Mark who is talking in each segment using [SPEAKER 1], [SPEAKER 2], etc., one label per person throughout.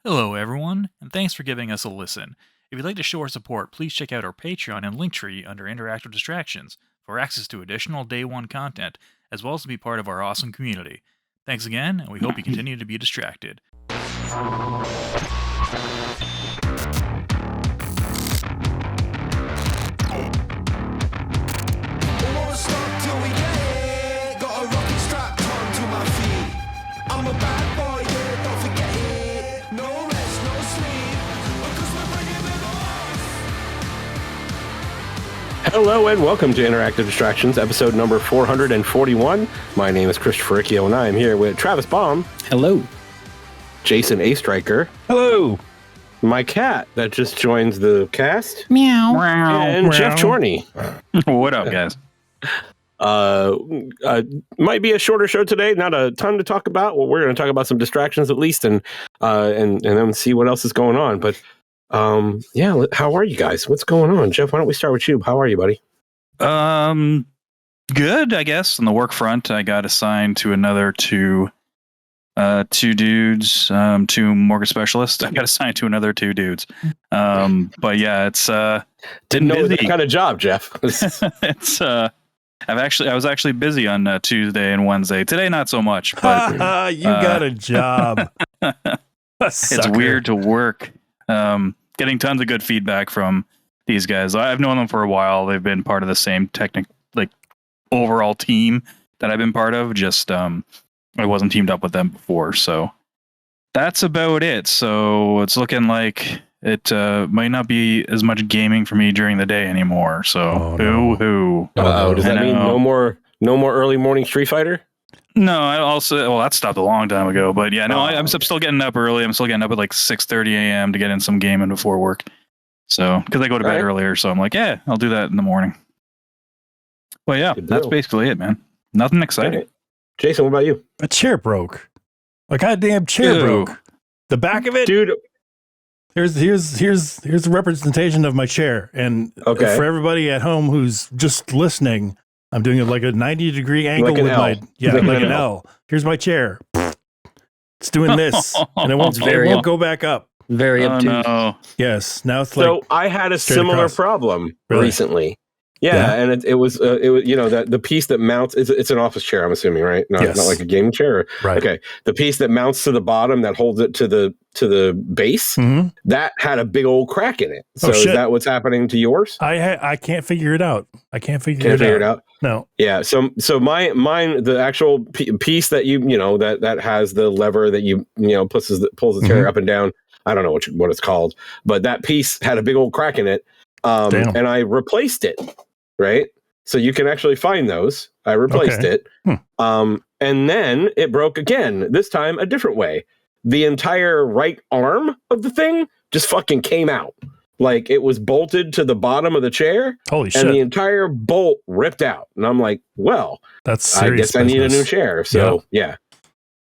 [SPEAKER 1] Hello, everyone, and thanks for giving us a listen. If you'd like to show our support, please check out our Patreon and Linktree under Interactive Distractions for access to additional Day 1 content, as well as to be part of our awesome community. Thanks again, and we hope you continue to be distracted.
[SPEAKER 2] Hello and welcome to Interactive Distractions, episode number 441. My name is Christopher Riccio, and I am here with Travis Baum.
[SPEAKER 3] Hello.
[SPEAKER 2] Jason A. Striker.
[SPEAKER 4] Hello.
[SPEAKER 2] My cat that just joins the cast.
[SPEAKER 3] Meow.
[SPEAKER 2] And Jeff Chorney.
[SPEAKER 4] What up, guys?
[SPEAKER 2] Might be a shorter show today. Not a ton to talk about. Well, we're going to talk about some distractions at least, and then see what else is going on. But how are you guys? What's going on? Jeff, why don't we start with you? How are you, buddy?
[SPEAKER 4] Good, I guess. On the work front, I got assigned to another two dudes, two mortgage specialists. I got assigned to another two dudes. But yeah, it's
[SPEAKER 2] didn't know that kind of job, Jeff.
[SPEAKER 4] It's I was actually busy on Tuesday and Wednesday. Today, not so much. But
[SPEAKER 3] you got a job.
[SPEAKER 4] It's weird to work. Getting tons of good feedback from these guys. I've known them for a while. They've been part of the same overall team that I've been part of. Just I wasn't teamed up with them before, so that's about it. So it's looking like it might not be as much gaming for me during the day anymore. So boo-hoo.
[SPEAKER 2] Does that mean no more early morning Street Fighter?
[SPEAKER 4] No, that stopped a long time ago. But yeah, no, I'm still getting up early. I'm still getting up at like 6:30 a.m. to get in some gaming before work. So because I go to bed earlier, so I'm like, yeah, I'll do that in the morning. Well, yeah, that's basically it, man. Nothing exciting.
[SPEAKER 2] Right. Jason, what about you?
[SPEAKER 3] A chair broke. A goddamn chair broke. The back of it,
[SPEAKER 2] dude.
[SPEAKER 3] Here's a representation of my chair, and for everybody at home who's just listening, I'm doing it like a 90-degree angle with like an L. Here's my chair. It's doing this, and it won't go back up.
[SPEAKER 5] Very obtuse.
[SPEAKER 4] No.
[SPEAKER 3] Yes. Now it's like.
[SPEAKER 2] So I had a similar problem recently. Yeah, and it was that the piece that mounts. It's an office chair, I'm assuming, right? Not like a gaming chair.
[SPEAKER 3] Right.
[SPEAKER 2] Okay. The piece that mounts to the bottom that holds it to the base that had a big old crack in it. So is that what's happening to yours?
[SPEAKER 3] I can't figure it out.
[SPEAKER 2] Can't figure it out.
[SPEAKER 3] No.
[SPEAKER 2] Yeah. So mine the actual piece that that has the lever that pulls the chair up and down. I don't know what it's called, but that piece had a big old crack in it. And I replaced it, right? So you can actually find those. I replaced it. And then it broke again, this time a different way. The entire right arm of the thing just fucking came out. Like it was bolted to the bottom of the chair.
[SPEAKER 3] Holy shit.
[SPEAKER 2] And the entire bolt ripped out. And I'm like, well,
[SPEAKER 3] that's serious.
[SPEAKER 2] I guess I need a new chair. So, yeah.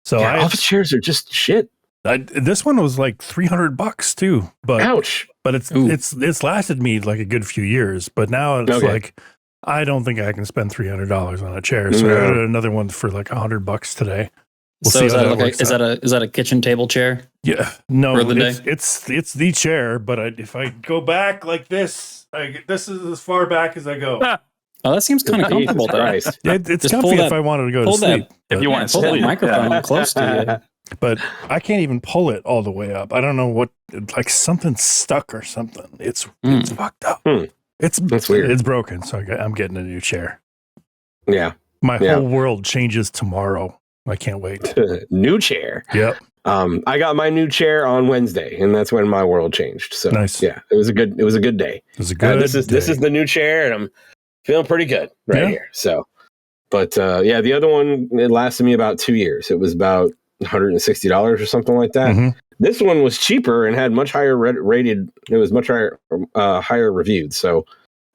[SPEAKER 3] So
[SPEAKER 2] office chairs are just shit.
[SPEAKER 3] This one was like $300 too, but
[SPEAKER 2] ouch.
[SPEAKER 3] But it's lasted me like a good few years. But now it's like I don't think I can spend $300 on a chair. So I got another one for like $100 today.
[SPEAKER 5] We'll see is that a kitchen table chair?
[SPEAKER 3] Yeah, no, it's the chair. But if I go back like this, this is as far back as I go.
[SPEAKER 5] Oh, that seems kind of comfortable.
[SPEAKER 3] It's comfy if I wanted to go to sleep.
[SPEAKER 4] If you want to
[SPEAKER 5] pull that microphone close to you.
[SPEAKER 3] But I can't even pull it all the way up. I don't know what, like something's stuck or something. It's fucked up. That's weird. It's broken, so I'm getting a new chair.
[SPEAKER 2] Yeah.
[SPEAKER 3] My whole world changes tomorrow. I can't wait.
[SPEAKER 2] New chair.
[SPEAKER 3] Yep.
[SPEAKER 2] I got my new chair on Wednesday, and that's when my world changed. So
[SPEAKER 3] nice.
[SPEAKER 2] Yeah, it was a good day.
[SPEAKER 3] It was a good
[SPEAKER 2] this is the new chair, and I'm feeling pretty good here. So, but the other one, it lasted me about 2 years. It was about $160 or something like that. This one was cheaper and had much higher rated. It was much higher reviewed. So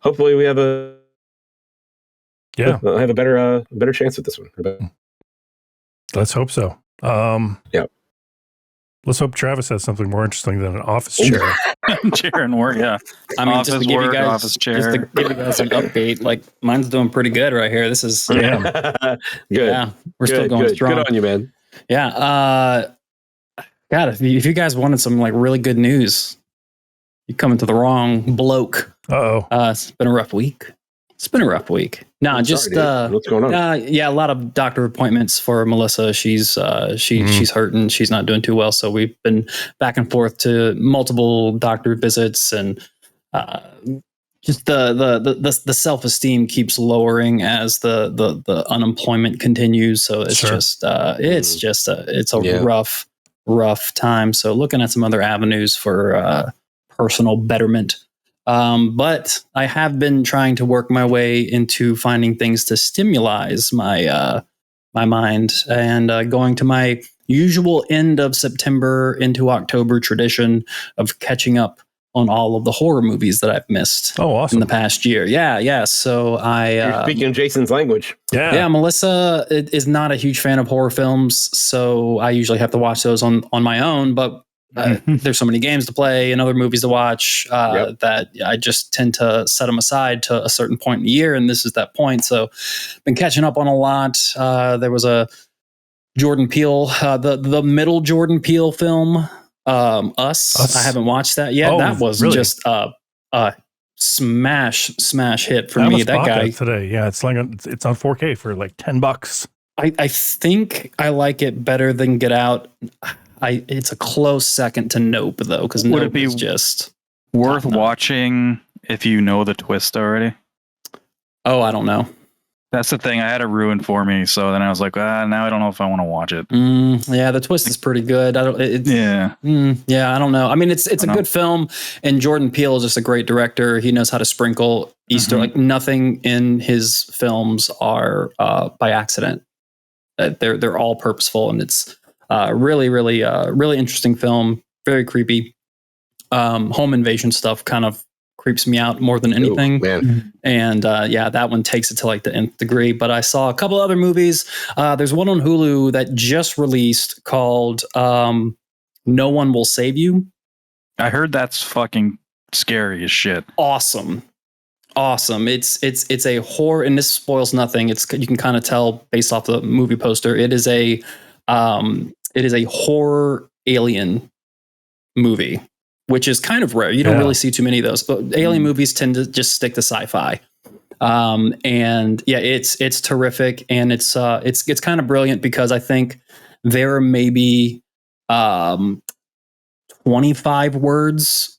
[SPEAKER 2] hopefully we have a better chance with this one.
[SPEAKER 3] Let's hope so. Let's hope Travis has something more interesting than an office chair.
[SPEAKER 4] Chair and work, yeah.
[SPEAKER 5] I mean,
[SPEAKER 4] office
[SPEAKER 5] just to give
[SPEAKER 4] work,
[SPEAKER 5] you guys,
[SPEAKER 4] office chair.
[SPEAKER 5] Just to give you guys an update, like mine's doing pretty good right here. This is
[SPEAKER 2] good.
[SPEAKER 5] Yeah, we're still going strong.
[SPEAKER 2] Good on you, man.
[SPEAKER 5] Yeah. God, if you guys wanted some like really good news, you're coming to the wrong bloke. It's been a rough week. No, just
[SPEAKER 2] sorry, what's going on?
[SPEAKER 5] Yeah, a lot of doctor appointments for Melissa. She's hurting. She's not doing too well. So we've been back and forth to multiple doctor visits, and just the self-esteem keeps lowering as the unemployment continues. So it's just a rough time. So looking at some other avenues for personal betterment. But I have been trying to work my way into finding things to stimulate my mind, and going to my usual end of September into October tradition of catching up on all of the horror movies that I've missed in the past year. Yeah. So
[SPEAKER 2] You're speaking Jason's language.
[SPEAKER 5] Yeah. Melissa is not a huge fan of horror films, so I usually have to watch those on my own. But there's so many games to play and other movies to watch that I just tend to set them aside to a certain point in the year, and this is that point. So been catching up on a lot. There was a Jordan Peele, the middle Jordan Peele film, Us. I haven't watched that yet. That was really? Just a smash hit for me. That guy
[SPEAKER 3] today. Yeah, it's on 4K for like $10.
[SPEAKER 5] I think I like it better than Get Out. It's a close second to Nope, though, because Nope is just
[SPEAKER 4] worth watching if you know the twist already.
[SPEAKER 5] Oh, I don't know.
[SPEAKER 4] That's the thing. I had it ruined for me, so then I was like, now I don't know if I want to watch it.
[SPEAKER 5] Yeah, the twist is pretty good. I don't know. I mean, it's a good film, and Jordan Peele is just a great director. He knows how to sprinkle Easter. Like nothing in his films are by accident. They're all purposeful, and it's really interesting film. Very creepy. Home invasion stuff kind of creeps me out more than anything. And that one takes it to like the nth degree. But I saw a couple other movies. There's one on Hulu that just released called No One Will Save You.
[SPEAKER 4] I heard that's fucking scary as shit.
[SPEAKER 5] Awesome. It's a horror, and this spoils nothing. You can kind of tell based off the movie poster. It is a horror alien movie, which is kind of rare. You don't really see too many of those. But alien movies tend to just stick to sci-fi. And yeah, it's terrific, and it's kind of brilliant because I think there are maybe 25 words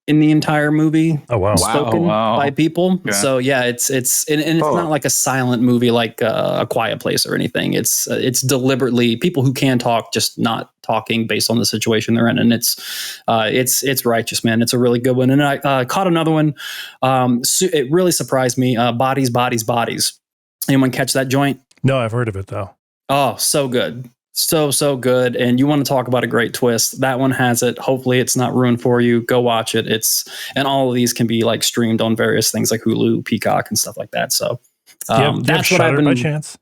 [SPEAKER 5] in the entire movie spoken by people. Yeah. So yeah, it's not like a silent movie like A Quiet Place or anything. It's deliberately people who can talk just not talking based on the situation they're in, and it's righteous, man. It's a really good one. And I caught another one. It really surprised me. Bodies. Anyone catch that joint?
[SPEAKER 3] No, I've heard of it though.
[SPEAKER 5] Oh, so good. So good. And you want to talk about a great twist. That one has it. Hopefully it's not ruined for you. Go watch it. And all of these can be like streamed on various things like Hulu, Peacock, and stuff like that. So
[SPEAKER 3] that's what I've been by chance.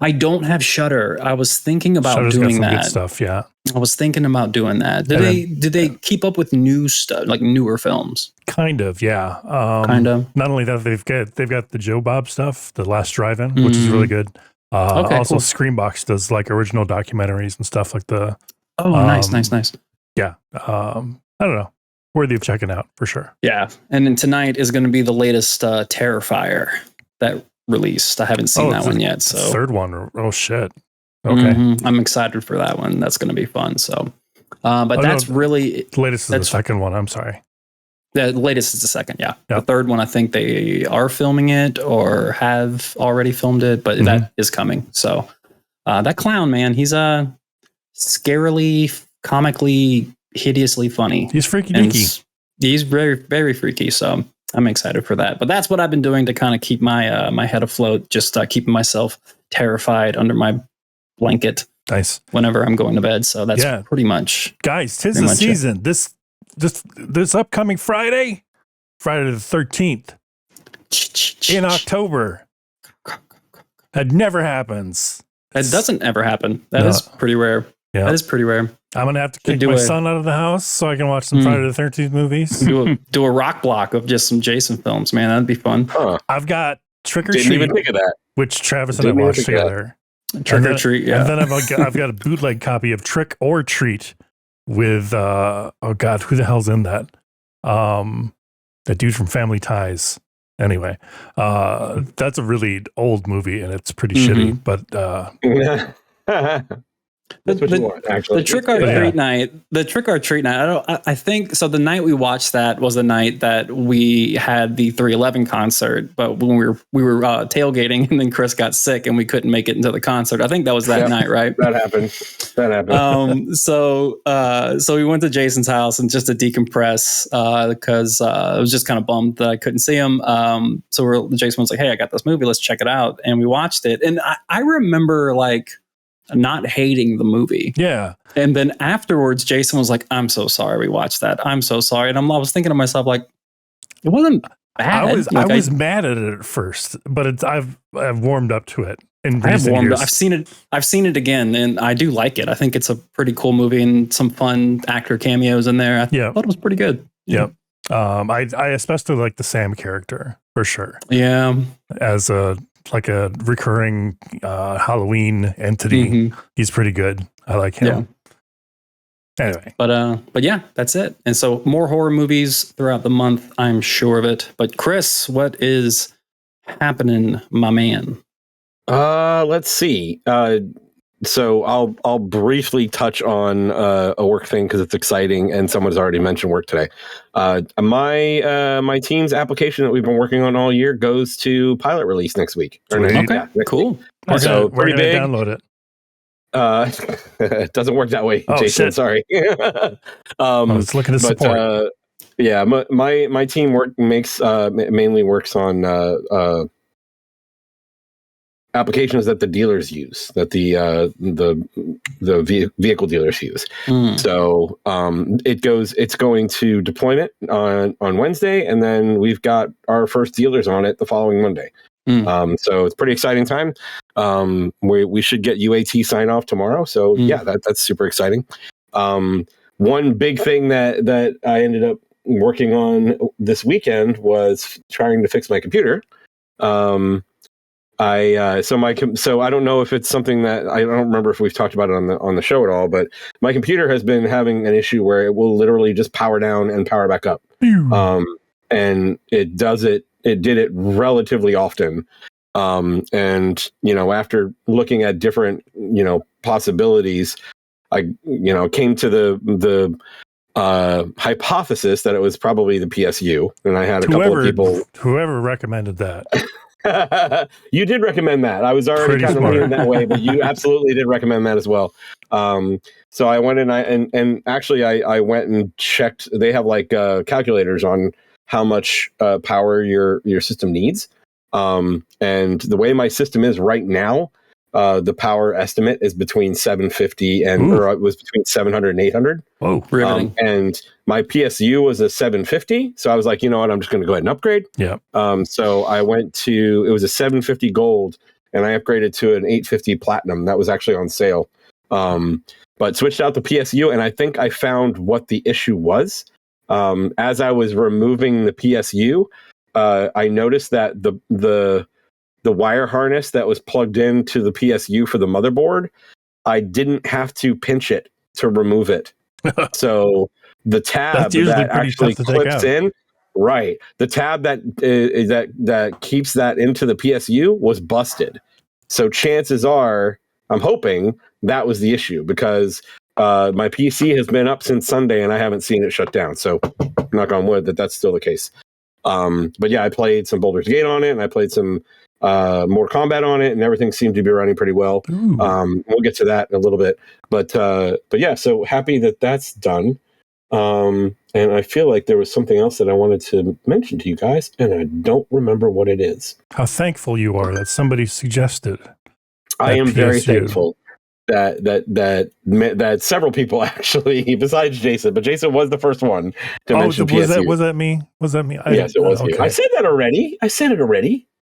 [SPEAKER 5] I don't have Shudder. I was thinking about
[SPEAKER 3] Shudder's
[SPEAKER 5] doing
[SPEAKER 3] got some
[SPEAKER 5] that.
[SPEAKER 3] Good stuff. Yeah.
[SPEAKER 5] I was thinking about doing that. Did they keep up with new stuff, like newer films?
[SPEAKER 3] Kind of. Yeah.
[SPEAKER 5] Kind of.
[SPEAKER 3] Not only that, they've got the Joe Bob stuff, The Last Drive-In, which is really good. Also, cool. Screenbox does like original documentaries and stuff like the.
[SPEAKER 5] Oh, nice.
[SPEAKER 3] Yeah, I don't know, worthy of checking out for sure.
[SPEAKER 5] Yeah, and then tonight is going to be the latest Terrifier that released. I haven't seen that one yet. So
[SPEAKER 3] third one. Oh shit. Okay,
[SPEAKER 5] I'm excited for that one. That's going to be fun. So, really
[SPEAKER 3] the latest is the second one. I'm sorry.
[SPEAKER 5] The latest is the second, yeah. Yep. The third one, I think they are filming it or have already filmed it, but that is coming. So that clown, man, he's scarily, comically, hideously funny.
[SPEAKER 3] He's freaky deaky.
[SPEAKER 5] He's very, very freaky. So I'm excited for that. But that's what I've been doing to kind of keep my my head afloat, just keeping myself terrified under my blanket.
[SPEAKER 3] Nice.
[SPEAKER 5] Whenever I'm going to bed. So that's pretty much.
[SPEAKER 3] Guys, 'tis the season. This upcoming Friday the 13th in October. That never happens.
[SPEAKER 5] That doesn't ever happen. That is pretty rare. Yeah. That is pretty rare.
[SPEAKER 3] I'm going to have to kick my son out of the house so I can watch some Friday the 13th movies.
[SPEAKER 5] Do a rock block of just some Jason films, man. That'd be fun.
[SPEAKER 2] Huh.
[SPEAKER 3] I've got Trick or Treat.
[SPEAKER 2] Didn't even think of that.
[SPEAKER 3] Which Travis and I watched together.
[SPEAKER 5] Trick or Treat, yeah.
[SPEAKER 3] And then I've got a bootleg copy of Trick or Treat, with oh god, who the hell's in that? That dude from Family Ties. Anyway, that's a really old movie and it's pretty shitty. But
[SPEAKER 2] that's what you want, actually.
[SPEAKER 5] The trick or treat night. The trick or treat night. I think so. The night we watched that was the night that we had the 311 concert. But when we were tailgating, and then Chris got sick, and we couldn't make it into the concert. I think that was that night, right?
[SPEAKER 2] That happened.
[SPEAKER 5] So we went to Jason's house and just to decompress because I was just kind of bummed that I couldn't see him. So Jason was like, "Hey, I got this movie. Let's check it out." And we watched it, and I remember like not hating the movie.
[SPEAKER 3] Yeah.
[SPEAKER 5] And then afterwards, Jason was like, "I'm so sorry we watched that. I'm so sorry." And I was thinking to myself, like, it wasn't bad.
[SPEAKER 3] I was mad at it at first, but I've warmed up to it in recent years.
[SPEAKER 5] I've seen it again, and I do like it. I think it's a pretty cool movie and some fun actor cameos in there. I thought it was pretty good.
[SPEAKER 3] Yep. I especially like the Sam character for sure.
[SPEAKER 5] Yeah.
[SPEAKER 3] As a recurring Halloween entity. He's pretty good. I like him. Yeah. Anyway.
[SPEAKER 5] But yeah, that's it. And so more horror movies throughout the month, I'm sure of it. But Chris, what is happening, my man?
[SPEAKER 2] Let's see. So I'll briefly touch on a work thing because it's exciting, and someone's already mentioned work today. My team's application that we've been working on all year goes to pilot release next week.
[SPEAKER 5] Cool.
[SPEAKER 2] So
[SPEAKER 3] we're gonna download it.
[SPEAKER 2] It doesn't work that way, Jason.
[SPEAKER 3] Shit.
[SPEAKER 2] Sorry.
[SPEAKER 3] I was looking to support.
[SPEAKER 2] My team mainly works on applications that the dealers use, that the vehicle dealers use. So it's going to deployment on Wednesday, and then we've got our first dealers on it the following Monday. So it's a pretty exciting time. We should get UAT sign off tomorrow. So that's super exciting. One big thing that I ended up working on this weekend was trying to fix my computer. So I don't know if it's something that I don't remember if we've talked about it on the show at all, but my computer has been having an issue where it will literally just power down and power back up. And it did it relatively often. And after looking at different, possibilities, I, came to the hypothesis that it was probably the PSU. And I had a couple of people.
[SPEAKER 3] Whoever recommended that.
[SPEAKER 2] You did recommend that. I was already kind of leaning that way, but you absolutely did recommend that as well. So I went and actually I went and checked. They have like calculators on how much power your system needs. And the way my system is right now, the power estimate is between 750 or it was between 700 and 800.
[SPEAKER 3] Oh,
[SPEAKER 2] and my PSU was a 750. So I was like, you know what, I'm just going to go ahead and upgrade.
[SPEAKER 3] Yeah.
[SPEAKER 2] So I it was a 750 gold, and I upgraded to an 850 platinum. That was actually on sale. But switched out the PSU, and I think I found what the issue was. As I was removing the PSU, I noticed that the wire harness that was plugged into the PSU for the motherboard, I didn't have to pinch it to remove it. So the tab that actually clips in, right? The tab that keeps that into the PSU was busted. So chances are, I'm hoping that was the issue, because my PC has been up since Sunday and I haven't seen it shut down. So knock on wood that's still the case. But yeah, I played some Baldur's Gate on it, and I played some Mortal Kombat on it, and everything seemed to be running pretty well. We'll get to that in a little bit. But yeah, so happy that that's done. And I feel like there was something else that I wanted to mention to you guys, and I don't remember what it is.
[SPEAKER 3] How thankful you are that somebody suggested.
[SPEAKER 2] I am very thankful that several people actually, besides Jason, but Jason was the first one to mention PSU.
[SPEAKER 3] Was that me?
[SPEAKER 2] Yes, it was you. I said that already.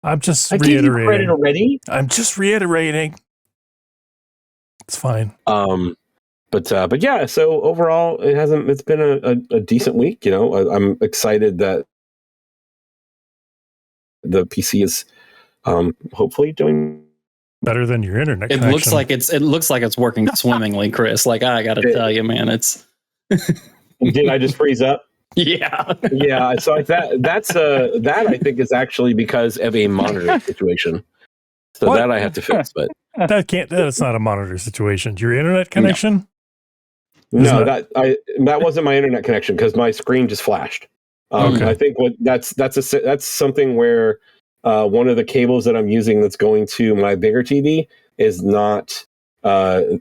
[SPEAKER 3] I'm just
[SPEAKER 2] reiterating. Gave you credit already.
[SPEAKER 3] I'm just reiterating. It's fine.
[SPEAKER 2] But yeah. So overall, it's been a decent week. I'm excited that the PC is hopefully doing
[SPEAKER 3] better than your internet connection.
[SPEAKER 5] It looks like it's working swimmingly, Chris. Like, I got to tell you, man, it's
[SPEAKER 2] Did I just freeze up?
[SPEAKER 5] Yeah.
[SPEAKER 2] Yeah. So that I think is actually because of a monitor situation. So
[SPEAKER 3] What?
[SPEAKER 2] that I have to fix, but
[SPEAKER 3] That's not a monitor situation. Your internet connection?
[SPEAKER 2] No, that wasn't my internet connection because my screen just flashed.
[SPEAKER 3] Okay.
[SPEAKER 2] I think that's something where one of the cables that I'm using that's going to my bigger TV is not. Ever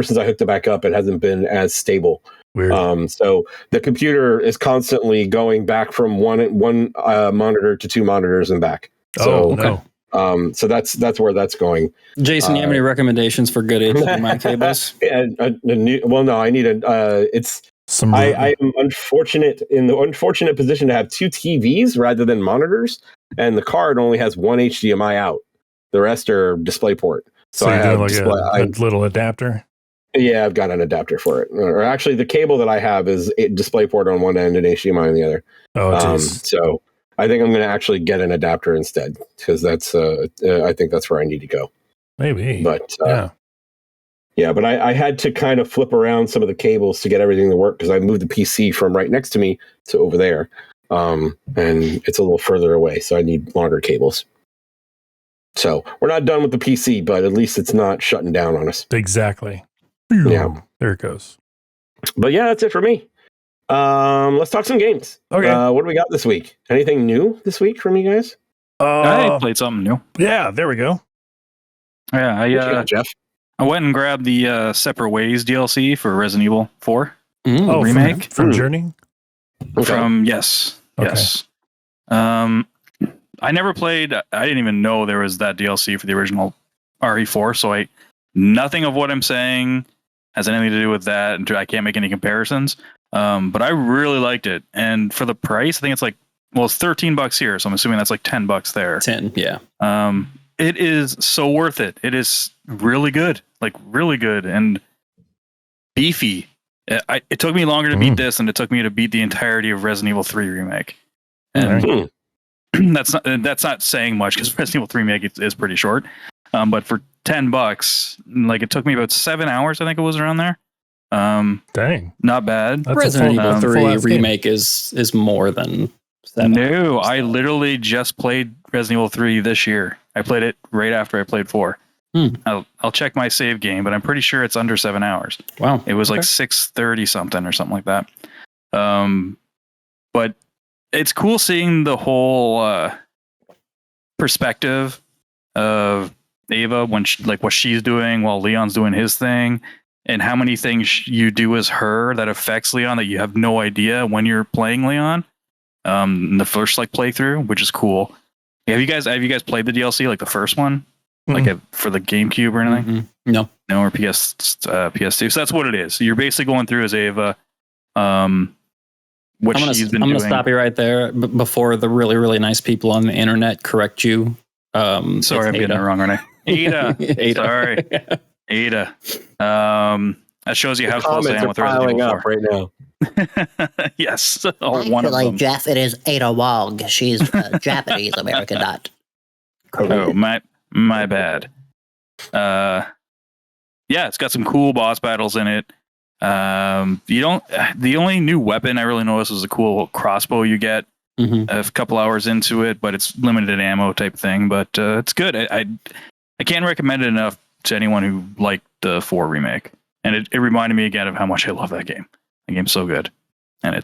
[SPEAKER 2] since I hooked it back up, it hasn't been as stable.
[SPEAKER 3] Weird.
[SPEAKER 2] So the computer is constantly going back from one monitor to two monitors and back. So,
[SPEAKER 3] no.
[SPEAKER 2] So that's where that's going.
[SPEAKER 5] Jason, do you have any recommendations for good HDMI cables?
[SPEAKER 2] I need I am in the unfortunate position to have two TVs rather than monitors, and the card only has one HDMI out. The rest are DisplayPort.
[SPEAKER 3] So I have a little adapter.
[SPEAKER 2] Yeah, I've got an adapter for it. Or actually, the cable that I have is DisplayPort on one end and HDMI on the other.
[SPEAKER 3] Oh,
[SPEAKER 2] so I think I'm going to actually get an adapter instead because that's I think that's where I need to go.
[SPEAKER 3] Maybe,
[SPEAKER 2] but but I had to kind of flip around some of the cables to get everything to work because I moved the PC from right next to me to over there, and it's a little further away, so I need longer cables. So we're not done with the PC, but at least it's not shutting down on us.
[SPEAKER 3] Exactly.
[SPEAKER 2] Yeah,
[SPEAKER 3] there it goes.
[SPEAKER 2] But yeah, that's it for me. Let's talk some games.
[SPEAKER 3] Okay.
[SPEAKER 2] What do we got this week? Anything new this week from you guys?
[SPEAKER 4] I played something new.
[SPEAKER 3] Yeah, there we go.
[SPEAKER 4] Yeah,
[SPEAKER 2] Jeff.
[SPEAKER 4] I went and grabbed the Separate Ways DLC for Resident Evil 4 remake
[SPEAKER 3] from Journey.
[SPEAKER 4] Okay. Yes. I never played. I didn't even know there was that DLC for the original RE4. So nothing of what I'm saying has anything to do with that, and I can't make any comparisons. But I really liked it, and for the price, I think it's it's $13 here, so I'm assuming that's like $10 there.
[SPEAKER 5] 10, yeah.
[SPEAKER 4] It is so worth it. It is really good, really good and beefy. It took me longer to beat this than it took me to beat the entirety of Resident Evil 3 remake. And that's not saying much because Resident Evil 3 remake is pretty short. But for $10, it took me about 7 hours. I think it was around there.
[SPEAKER 3] Dang,
[SPEAKER 4] not bad.
[SPEAKER 5] That's Resident Evil 3 remake is more than 7
[SPEAKER 4] No,
[SPEAKER 5] hours.
[SPEAKER 4] I literally just played Resident Evil 3 this year. I played it right after I played 4. I'll check my save game, but I'm pretty sure it's under 7 hours.
[SPEAKER 5] Wow.
[SPEAKER 4] It was 6:30 something or something like that. But it's cool seeing the whole perspective of Ava when what she's doing while Leon's doing his thing, and how many things you do as her that affects Leon that you have no idea when you're playing Leon. In the first playthrough, which is cool. Have you guys played the DLC, the first one, for the GameCube or anything?
[SPEAKER 5] No,
[SPEAKER 4] or PS2. So that's what it is. You're basically going through as Ava. I'm going to
[SPEAKER 5] stop you right there before the really, really nice people on the internet correct you.
[SPEAKER 4] Sorry, I'm getting it wrong, aren't I? Ada.
[SPEAKER 5] Ada.
[SPEAKER 4] Sorry. Ada. That shows you how close I am with Resident Evil 4.
[SPEAKER 2] Right now.
[SPEAKER 4] Yes.
[SPEAKER 6] One of them. Jeff, it is Ada Wong. She's Japanese American, not Korean.
[SPEAKER 4] Oh, my bad. Yeah, it's got some cool boss battles in it. The only new weapon I really noticed was a cool crossbow you get a couple hours into it, but it's limited ammo type thing. But it's good. I can't recommend it enough to anyone who liked the 4 remake. And it reminded me again of how much I love that game. The game's so good. And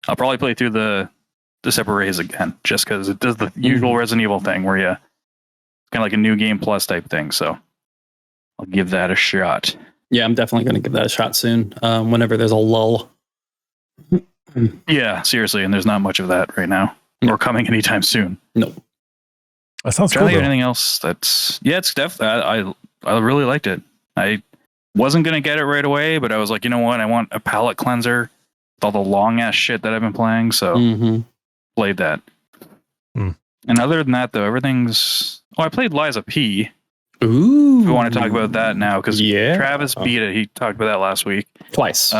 [SPEAKER 4] I'll probably play through the Separate Ways again, just because it does the usual Resident Evil thing where you kind of like a new game plus type thing. So I'll give that a shot.
[SPEAKER 5] Yeah, I'm definitely going to give that a shot soon. Whenever there's a lull.
[SPEAKER 4] Yeah, seriously, and there's not much of that right now, or coming anytime soon.
[SPEAKER 5] No.
[SPEAKER 3] That sounds cool.
[SPEAKER 4] Anything else? It's definitely. I really liked it. I wasn't gonna get it right away, but I was like, you know what? I want a palate cleanser with all the long ass shit that I've been playing. So played that. And other than that, though, everything's. Oh, I played Liza P.
[SPEAKER 5] Ooh.
[SPEAKER 4] If we want to talk about that now, because Travis beat it. He talked about that last week.
[SPEAKER 5] Twice.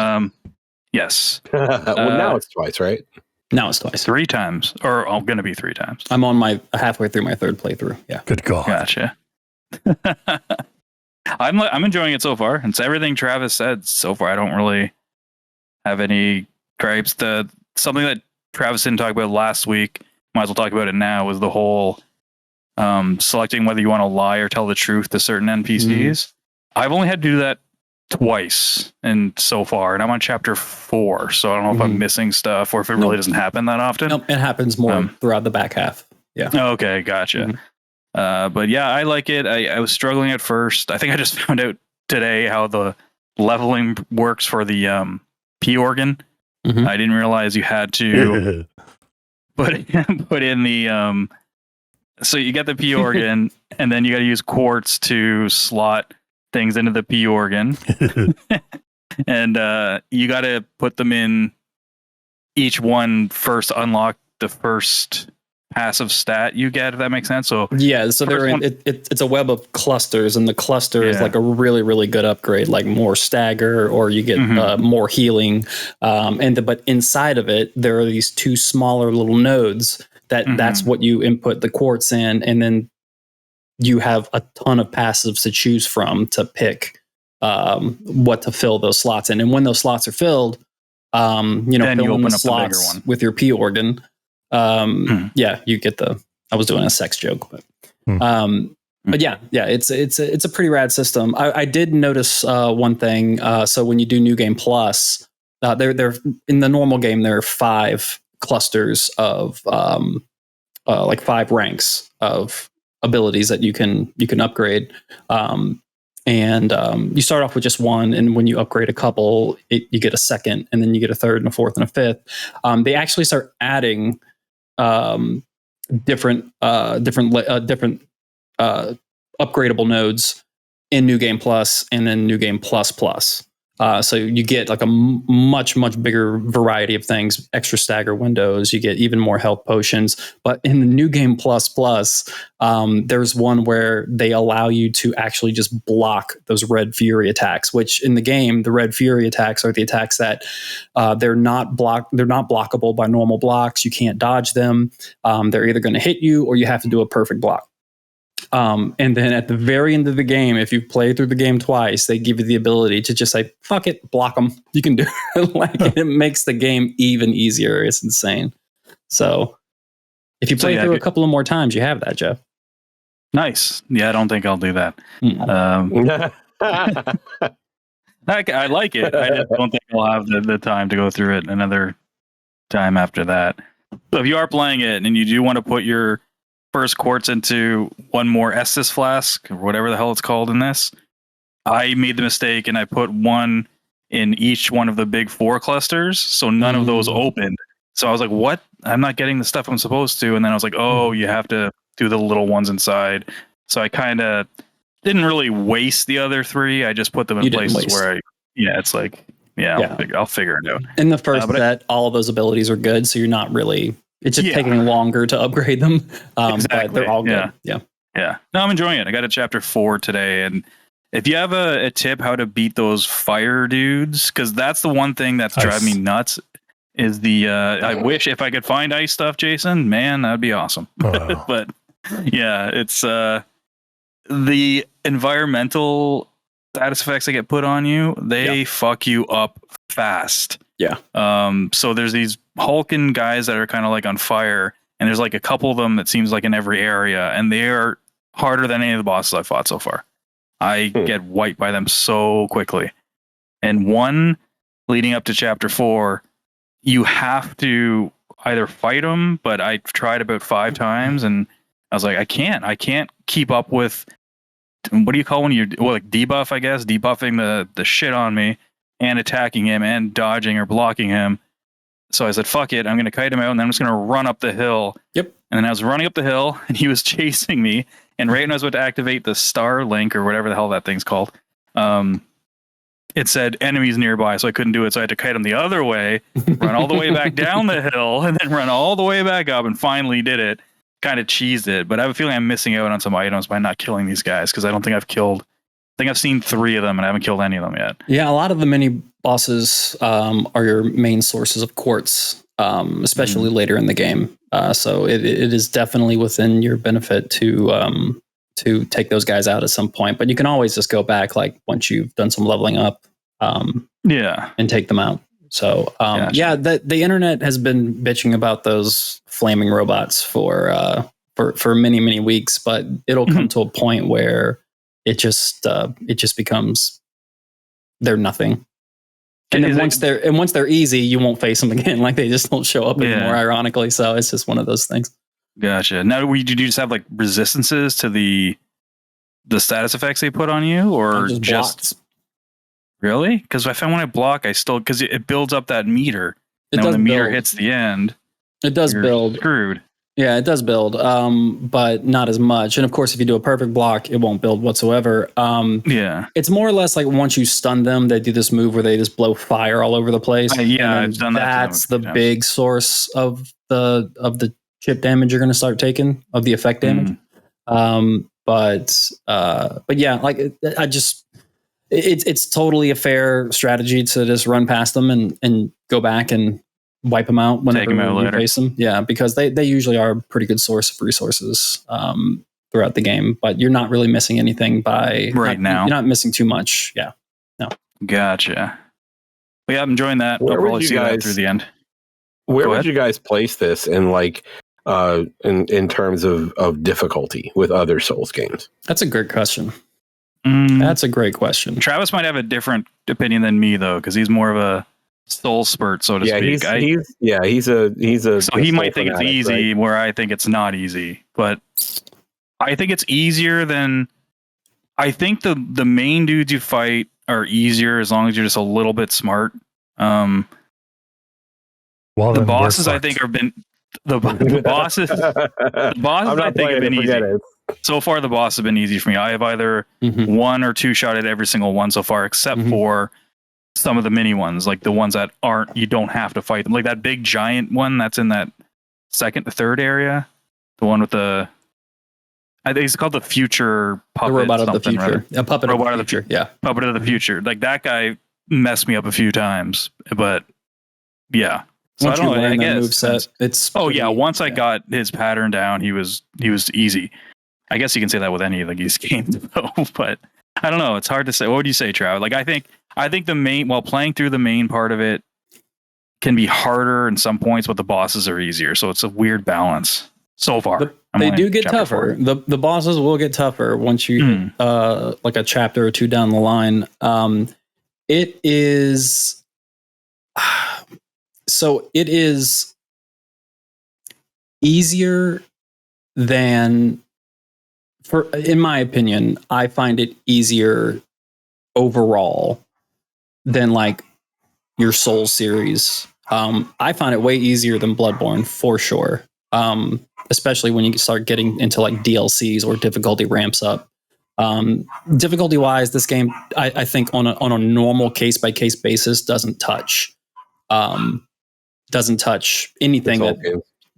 [SPEAKER 4] Yes.
[SPEAKER 2] Well, now it's twice, right?
[SPEAKER 5] Now it's twice.
[SPEAKER 4] 3 times, or I'm going to be 3 times.
[SPEAKER 5] I'm on halfway through my 3rd playthrough. Yeah.
[SPEAKER 3] Good God.
[SPEAKER 4] Gotcha. I'm enjoying it so far. It's everything Travis said so far. I don't really have any gripes. Something that Travis didn't talk about last week, might as well talk about it now, was the whole selecting whether you want to lie or tell the truth to certain NPCs. I've only had to do that twice and so far, and I'm on chapter 4, so I don't know if I'm missing stuff or if it really doesn't happen that often.
[SPEAKER 5] Nope, it happens more throughout the back half. Yeah.
[SPEAKER 4] Okay, gotcha. But yeah, I like it. I was struggling at first. I think I just found out today how the leveling works for the P organ. I didn't realize you had to put in the so you get the P organ, and then you got to use quartz to slot things into the P organ, and you got to put them in each one first, unlock the first passive stat you get, if that makes sense. So
[SPEAKER 5] yeah, so it's a web of clusters, and the cluster is like a really, really good upgrade, like more stagger, or you get more healing. But inside of it, there are these 2 smaller little nodes that's what you input the quartz in, and then you have a ton of passives to choose from to pick what to fill those slots in. And when those slots are filled, then you open up the bigger one with your P organ. Yeah, you get I was doing a sex joke, but yeah, it's a pretty rad system. I did notice one thing. So when you do New Game Plus, there in the normal game, there are 5 clusters of like 5 ranks of abilities that you can upgrade. You start off with just 1, and when you upgrade a couple, you get a second, and then you get a third and a fourth and a fifth. They actually start adding different upgradable nodes in New Game Plus and then New Game Plus Plus. So you get like a much bigger variety of things, extra stagger windows. You get even more health potions. But in the New Game Plus Plus, there's one where they allow you to actually just block those Red Fury attacks. Which in the game, the Red Fury attacks are the attacks that they're not blockable by normal blocks. You can't dodge them. They're either going to hit you or you have to do a perfect block. And then at the very end of the game, if you play through the game twice, they give you the ability to just say, fuck it, block them. You can do it. It makes the game even easier. It's insane. So if you play through a couple of more times, you have that, Jeff.
[SPEAKER 4] Nice. Yeah, I don't think I'll do that. I like it. I just don't think I'll have the time to go through it another time after that. So if you are playing it and you do want to put your first quartz into one more Estus flask or whatever the hell it's called in this, I made the mistake and I put 1 in each one of the big 4 clusters, so none of those opened. So I was like, what? I'm not getting the stuff I'm supposed to. And then I was like, oh, you have to do the little ones inside. So I kind of didn't really waste the other 3. I just put them in places where it's like, I'll figure it out.
[SPEAKER 5] In the first set, all of those abilities are good, so you're not really... It's just taking longer to upgrade them,
[SPEAKER 4] exactly.
[SPEAKER 5] But they're all good. Yeah.
[SPEAKER 4] No, I'm enjoying it. I got to chapter 4 today, and if you have a tip how to beat those fire dudes, because that's the one thing that's driving me nuts, is the I wish if I could find ice stuff, Jason, man, that'd be awesome. Wow. But yeah, it's the environmental status effects that get put on you, they fuck you up fast.
[SPEAKER 5] Yeah.
[SPEAKER 4] So there's these hulking guys that are kind of like on fire, and there's like a couple of them that seems like in every area, and they are harder than any of the bosses I've fought so far. I get wiped by them so quickly. And one leading up to chapter 4, you have to either fight them, but I tried about 5 times, and I was like, I can't keep up with, what do you call when you like debuff, I guess, debuffing the shit on me and attacking him and dodging or blocking him. So I said, fuck it, I'm going to kite him out, and then I'm just going to run up the hill.
[SPEAKER 5] Yep.
[SPEAKER 4] And then I was running up the hill, and he was chasing me. And right when I was about to activate the star link, or whatever the hell that thing's called, it said enemies nearby, so I couldn't do it. So I had to kite him the other way, run all the way back down the hill, and then run all the way back up, and finally did it. Kind of cheesed it. But I have a feeling I'm missing out on some items by not killing these guys, because I don't think I've seen 3 of them, and I haven't killed any of them yet. Yeah,
[SPEAKER 5] a lot of the mini bosses are your main sources of quartz, especially later in the game. So it is definitely within your benefit to take those guys out at some point. But you can always just go back, like once you've done some leveling up, and take them out. So yeah, the internet has been bitching about those flaming robots for many, many weeks, but it'll come to a point where it just becomes they're nothing. And then once they're easy, you won't face them again. Like they just don't show up anymore, ironically. So it's just one of those things.
[SPEAKER 4] Gotcha. Now, did you just have like resistances to the status effects they put on you, or just really? Because I found when I block, I still because it builds up that meter. And when the meter hits the end,
[SPEAKER 5] it does build.
[SPEAKER 4] Screwed.
[SPEAKER 5] Yeah, it does build, but not as much. And of course, if you do a perfect block, it won't build whatsoever. It's more or less like once you stun them, they do this move where they just blow fire all over the place.
[SPEAKER 4] I've done that.
[SPEAKER 5] That's the big source of the chip damage you're going to start taking, of the effect damage. But yeah, like it's totally a fair strategy to just run past them and go back and wipe them out whenever you face them. Yeah, because they usually are a pretty good source of resources throughout the game, but you're not really missing anything now. You're not missing too much. Yeah. No.
[SPEAKER 4] Gotcha. Well, yeah, I'm enjoying that. I'll probably see that through the end.
[SPEAKER 2] Where would you guys place this in like in terms of difficulty with other Souls games?
[SPEAKER 5] That's a great question. That's a great question.
[SPEAKER 4] Travis might have a different opinion than me though, because he's more of a soul spurt, so to speak.
[SPEAKER 2] He's a
[SPEAKER 4] so he might think it's easy, right? Where I think it's not easy, but I think it's easier than I think the main dudes you fight are easier as long as you're just a little bit smart. The bosses I think have been the bosses I think have been easy. So far the boss have been easy for me. I have either one or two shot at every single one so far, except for some of the mini ones, like the ones that you don't have to fight them, like that big giant one that's in that third area, the one with I think it's called the future puppet,
[SPEAKER 5] the robot of the future, a puppet robot of the future. Yeah,
[SPEAKER 4] puppet of the future. Like that guy messed me up a few times, but yeah. So
[SPEAKER 5] once
[SPEAKER 4] I don't know. I guess
[SPEAKER 5] moveset, it's
[SPEAKER 4] once I got his pattern down, he was easy. I guess you can say that with any of these games, though, but I don't know. It's hard to say. What would you say, Trav? Like I think the main, while playing through the main part of it can be harder in some points, but the bosses are easier. So it's a weird balance so far.
[SPEAKER 5] They do get tougher. The bosses will get tougher once you like a chapter or two down the line. It is easier than, in my opinion, I find it easier overall than like your Souls series. I find it way easier than Bloodborne for sure. Especially when you start getting into like DLCs or difficulty ramps up. Difficulty wise, this game, I think on a normal case by case basis doesn't touch anything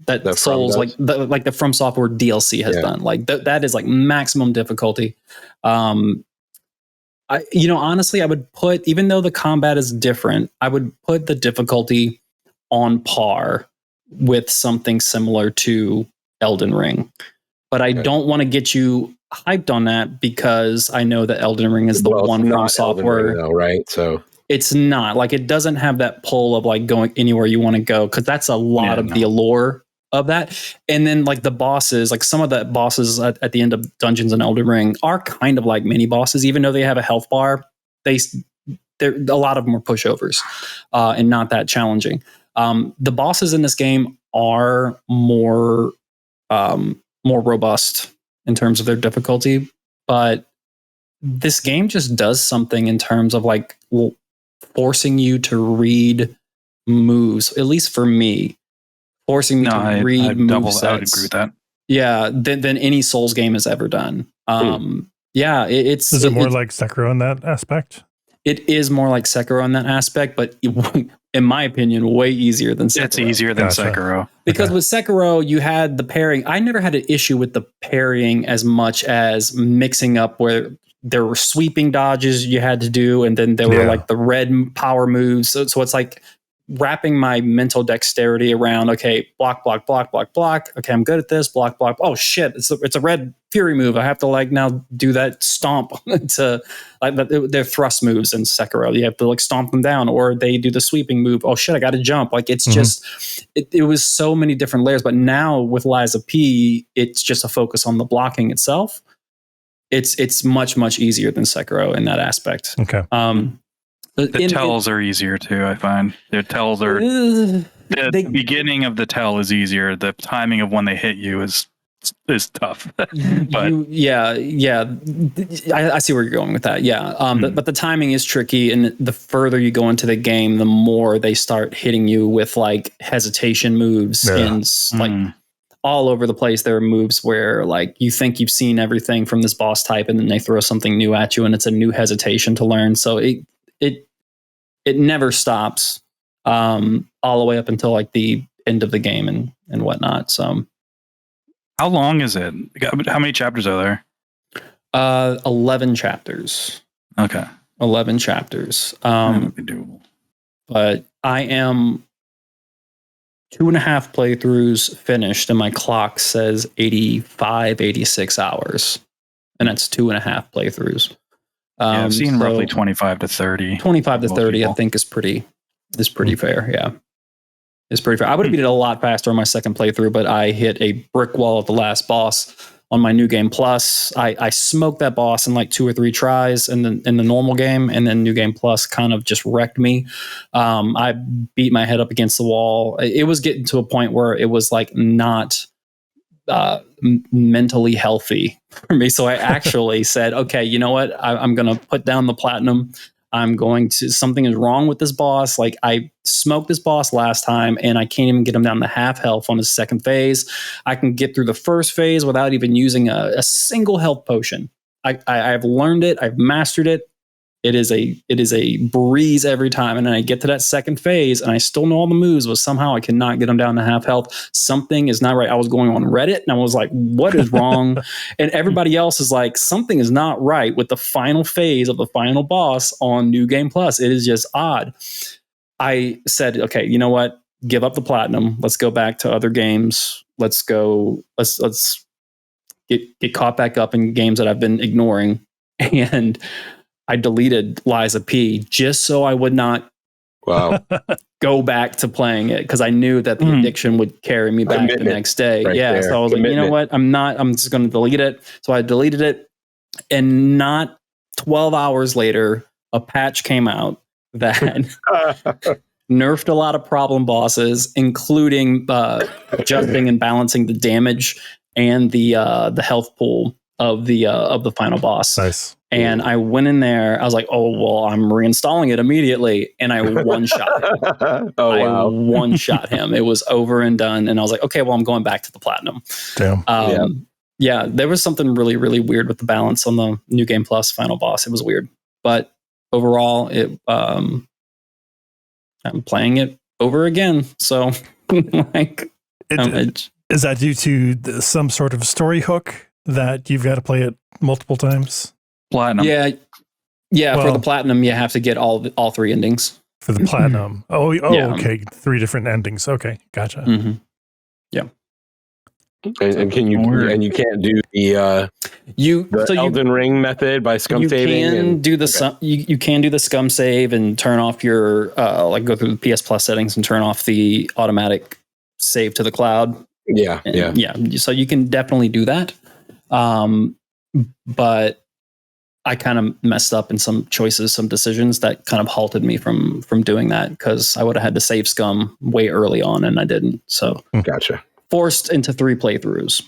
[SPEAKER 5] that Souls like the From Software DLC has done. Like that is like maximum difficulty. Honestly, I would put, even though the combat is different, I would put the difficulty on par with something similar to Elden Ring. But I don't want to get you hyped on that because I know that Elden Ring is the one From Software.
[SPEAKER 2] Though, right? So
[SPEAKER 5] it's not like, it doesn't have that pull of like going anywhere you want to go, because that's a lot of the allure of that. And then like the bosses, like some of the bosses at the end of dungeons in Elden Ring are kind of like mini bosses, even though they have a health bar. A lot of them are pushovers and not that challenging. The bosses in this game are more robust in terms of their difficulty, but this game just does something in terms of like forcing you to read moves, at least for me. Forcing me to read movesets.
[SPEAKER 4] I would agree with that.
[SPEAKER 5] Yeah, than any Souls game has ever done. Yeah, it's.
[SPEAKER 3] Is it more like Sekiro in that aspect?
[SPEAKER 5] It is more like Sekiro in that aspect, but in my opinion, way easier than Sekiro.
[SPEAKER 4] It's easier than Sekiro.
[SPEAKER 5] Because with Sekiro, you had the parrying. I never had an issue with the parrying as much as mixing up where there were sweeping dodges you had to do, and then there were like the red power moves. So it's like wrapping my mental dexterity around, okay, block. Okay, I'm good at this. Block. Oh shit, it's a red fury move. I have to like now do that stomp to like their thrust moves in Sekiro. You have to like stomp them down, or they do the sweeping move. Oh shit, I got to jump. Like it's just, it was so many different layers. But now with Liza P, it's just a focus on the blocking itself. It's much easier than Sekiro in that aspect.
[SPEAKER 3] Okay.
[SPEAKER 4] The tells are easier too, I find. Their tells are the beginning of the tell is easier. The timing of when they hit you is tough. But
[SPEAKER 5] I see where you're going with that. Yeah. But the timing is tricky, and the further you go into the game, the more they start hitting you with like hesitation moves and like all over the place. There are moves where like you think you've seen everything from this boss type, and then they throw something new at you, and it's a new hesitation to learn. So it never stops all the way up until like the end of the game and whatnot. So
[SPEAKER 4] how long is it? How many chapters are there?
[SPEAKER 5] 11 chapters.
[SPEAKER 4] Okay.
[SPEAKER 5] 11 chapters.
[SPEAKER 4] That would be doable.
[SPEAKER 5] But I am 2.5 playthroughs finished, and my clock says 86 hours. And that's 2.5 playthroughs.
[SPEAKER 4] I've seen roughly 25 to 30.
[SPEAKER 5] 25 to 30, I think, is pretty fair. Yeah. It's pretty fair. I would have beat it a lot faster on my second playthrough, but I hit a brick wall at the last boss on my New Game Plus. I smoked that boss in like 2 or 3 tries in the normal game, and then New Game Plus kind of just wrecked me. I beat my head up against the wall. It was getting to a point where it was like not mentally healthy for me. So I actually said, okay, you know what? I'm going to put down the platinum. Something is wrong with this boss. Like I smoked this boss last time, and I can't even get him down to half health on his second phase. I can get through the first phase without even using a single health potion. I've learned it. I've mastered it. It is a breeze every time. And then I get to that second phase, and I still know all the moves, but somehow I cannot get them down to half health. Something is not right. I was going on Reddit, and I was like, what is wrong? And everybody else is like, something is not right with the final phase of the final boss on New Game Plus. It is just odd. I said, okay, you know what? Give up the platinum. Let's go back to other games. Let's get caught back up in games that I've been ignoring. And I deleted Liza P just so I would not go back to playing it, because I knew that the addiction would carry me back the next day. There. So I was like, you know what? I'm just going to delete it. So I deleted it, and not 12 hours later, a patch came out that nerfed a lot of problem bosses, including adjusting and balancing the damage and the health pool of the final boss.
[SPEAKER 3] Nice.
[SPEAKER 5] And I went in there. I was like, "Oh well, I'm reinstalling it immediately," and I one-shot him. I one-shot him. It was over and done. And I was like, "Okay, well, I'm going back to the platinum."
[SPEAKER 3] Damn.
[SPEAKER 5] Yeah, there was something really, really weird with the balance on the New Game Plus final boss. It was weird, but overall, I'm playing it over again. So, like,
[SPEAKER 3] is that due to some sort of story hook that you've got to play it multiple times?
[SPEAKER 5] Platinum. Yeah. Well, for the platinum, you have to get all 3 endings.
[SPEAKER 3] For the platinum. Okay. 3 different endings. Okay, gotcha.
[SPEAKER 5] Mm-hmm. Yeah.
[SPEAKER 2] And can you you can't do the Elden Ring method by scum saving?
[SPEAKER 5] You can do the scum save and turn off your go through the PS Plus settings and turn off the automatic save to the cloud.
[SPEAKER 2] Yeah.
[SPEAKER 5] So you can definitely do that. But I kind of messed up in some decisions that kind of halted me from doing that, because I would have had to save scum way early on, and I didn't. So
[SPEAKER 2] gotcha.
[SPEAKER 5] Forced into 3 playthroughs.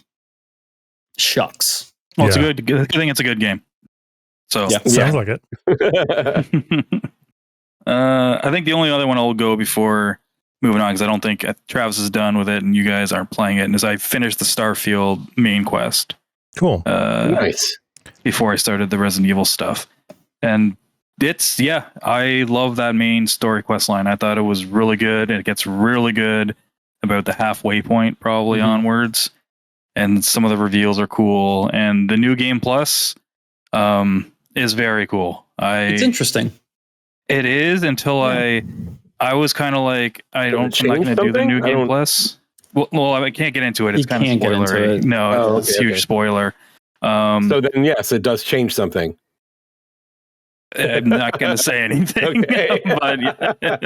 [SPEAKER 5] Shucks.
[SPEAKER 4] Well, it's a good thing. It's a good game. So
[SPEAKER 3] sounds like it.
[SPEAKER 4] I think the only other one I'll go before moving on, because I don't think Travis is done with it and you guys aren't playing it, and is I finished the Starfield main quest.
[SPEAKER 3] Cool.
[SPEAKER 2] Nice.
[SPEAKER 4] Before I started the Resident Evil stuff. And I love that main story quest line. I thought it was really good. It gets really good about the halfway point, probably onwards. And some of the reveals are cool. And the New Game Plus is very cool. It's
[SPEAKER 5] interesting.
[SPEAKER 4] It is, until I was kind of like, I'm not going to do the New Game Plus. Well, I can't get into it. It's kind of spoilery. No, it's a huge spoiler.
[SPEAKER 2] So then, yes, it does change something.
[SPEAKER 4] I'm not going to say anything,
[SPEAKER 2] Okay.
[SPEAKER 4] but yeah,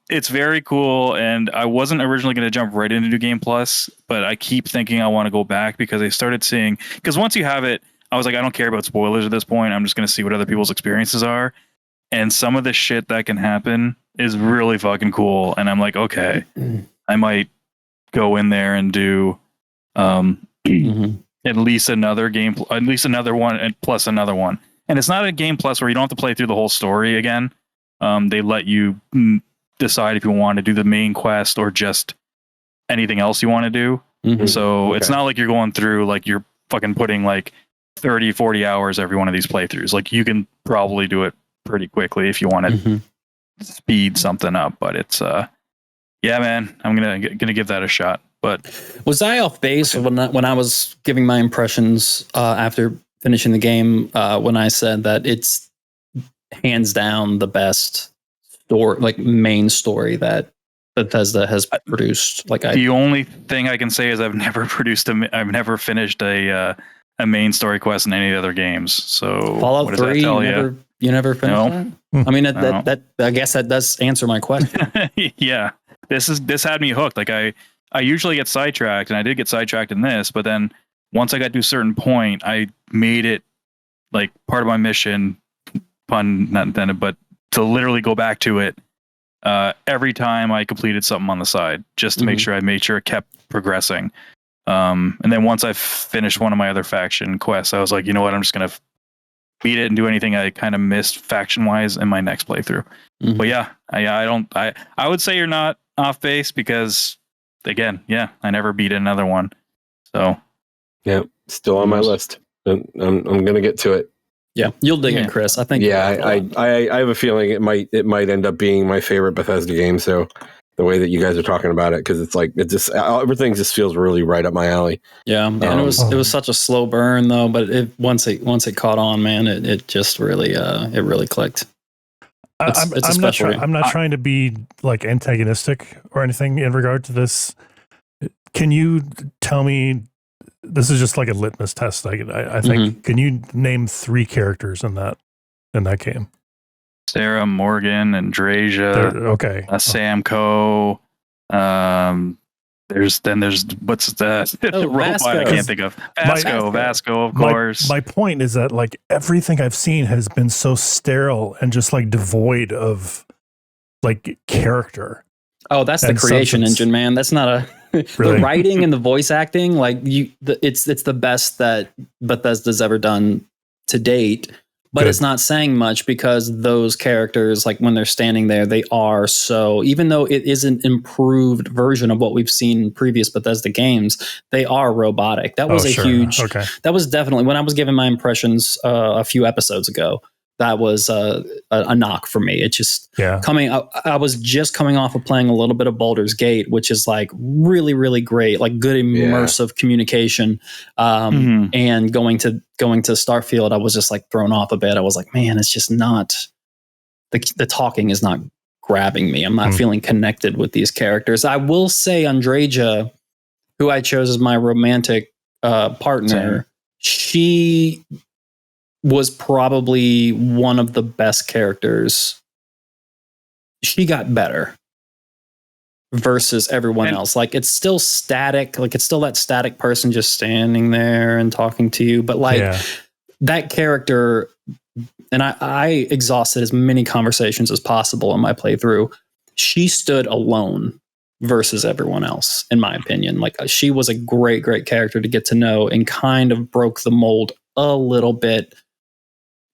[SPEAKER 4] it's very cool. And I wasn't originally going to jump right into New Game Plus, but I keep thinking I want to go back because I started seeing, because once you have it, I was like, I don't care about spoilers at this point. I'm just going to see what other people's experiences are. And some of the shit that can happen is really fucking cool. And I'm like, okay, I might go in there and do at least another game, at least another one, and plus another one. And it's not a Game Plus where you don't have to play through the whole story again. They let you decide if you want to do the main quest or just anything else you want to do. So it's not like you're going through, like you're fucking putting like 30, 40 hours every one of these playthroughs. Like you can probably do it pretty quickly if you want to speed something up. But it's, yeah, man, I'm gonna give that a shot. But
[SPEAKER 5] was I off base when I was giving my impressions after finishing the game when I said that it's hands down the best story, like main story that Bethesda has produced?
[SPEAKER 4] The only thing I can say is I've never finished a main story quest in any other games. So
[SPEAKER 5] Fallout
[SPEAKER 4] what does
[SPEAKER 5] 3,
[SPEAKER 4] that tell you?
[SPEAKER 5] You never finished that? I mean, that I guess that does answer my question.
[SPEAKER 4] Yeah, this had me hooked. Like I usually get sidetracked, and I did get sidetracked in this, but then once I got to a certain point, I made it like part of my mission, pun not intended, but to literally go back to it every time I completed something on the side, just to make sure it kept progressing. And then once I finished one of my other faction quests, I was like, you know what, I'm just going to beat it and do anything I kind of missed faction wise in my next playthrough. But yeah, I would say you're not off base because again, I never beat another one. So
[SPEAKER 2] yeah, still on my list. I'm going to get to it.
[SPEAKER 5] Yeah, you'll dig it, Chris. I think.
[SPEAKER 2] Yeah, I have a feeling it might end up being my favorite Bethesda game. So the way that you guys are talking about it, because it's like everything just feels really right up my alley.
[SPEAKER 5] Yeah, and it was such a slow burn though, but once it caught on, man, it just really clicked.
[SPEAKER 3] I'm not trying to be like antagonistic or anything in regard to this. Can you tell me? This is just like a litmus test. I think. Can you name 3 characters in that game?
[SPEAKER 4] Sarah, Morgan, Andrasia.
[SPEAKER 3] Okay.
[SPEAKER 4] Sam Coe. There's what's the robot I can't think of. Vasco, of course.
[SPEAKER 3] My point is that like everything I've seen has been so sterile and just like devoid of like character.
[SPEAKER 5] Oh, that's the creation engine, man. That's not a
[SPEAKER 3] really?
[SPEAKER 5] The writing and the voice acting. Like it's the best that Bethesda's ever done to date. But it's not saying much because those characters, like when they're standing there, they are so, even though it is an improved version of what we've seen in previous Bethesda games, they are robotic. That was that was definitely, when I was giving my impressions a few episodes ago, that was a knock for me. It just I was just coming off of playing a little bit of Baldur's Gate, which is like really, really great, like good immersive communication. And going to Starfield, I was just like thrown off a bit. I was like, man, it's just not, the talking is not grabbing me. I'm not feeling connected with these characters. I will say Andraja, who I chose as my romantic partner, she was probably one of the best characters. She got better versus everyone else. Like it's still static. Like it's still that static person just standing there and talking to you. But like that character, and I exhausted as many conversations as possible in my playthrough. She stood alone versus everyone else, in my opinion. Like she was a great, great character to get to know and kind of broke the mold a little bit,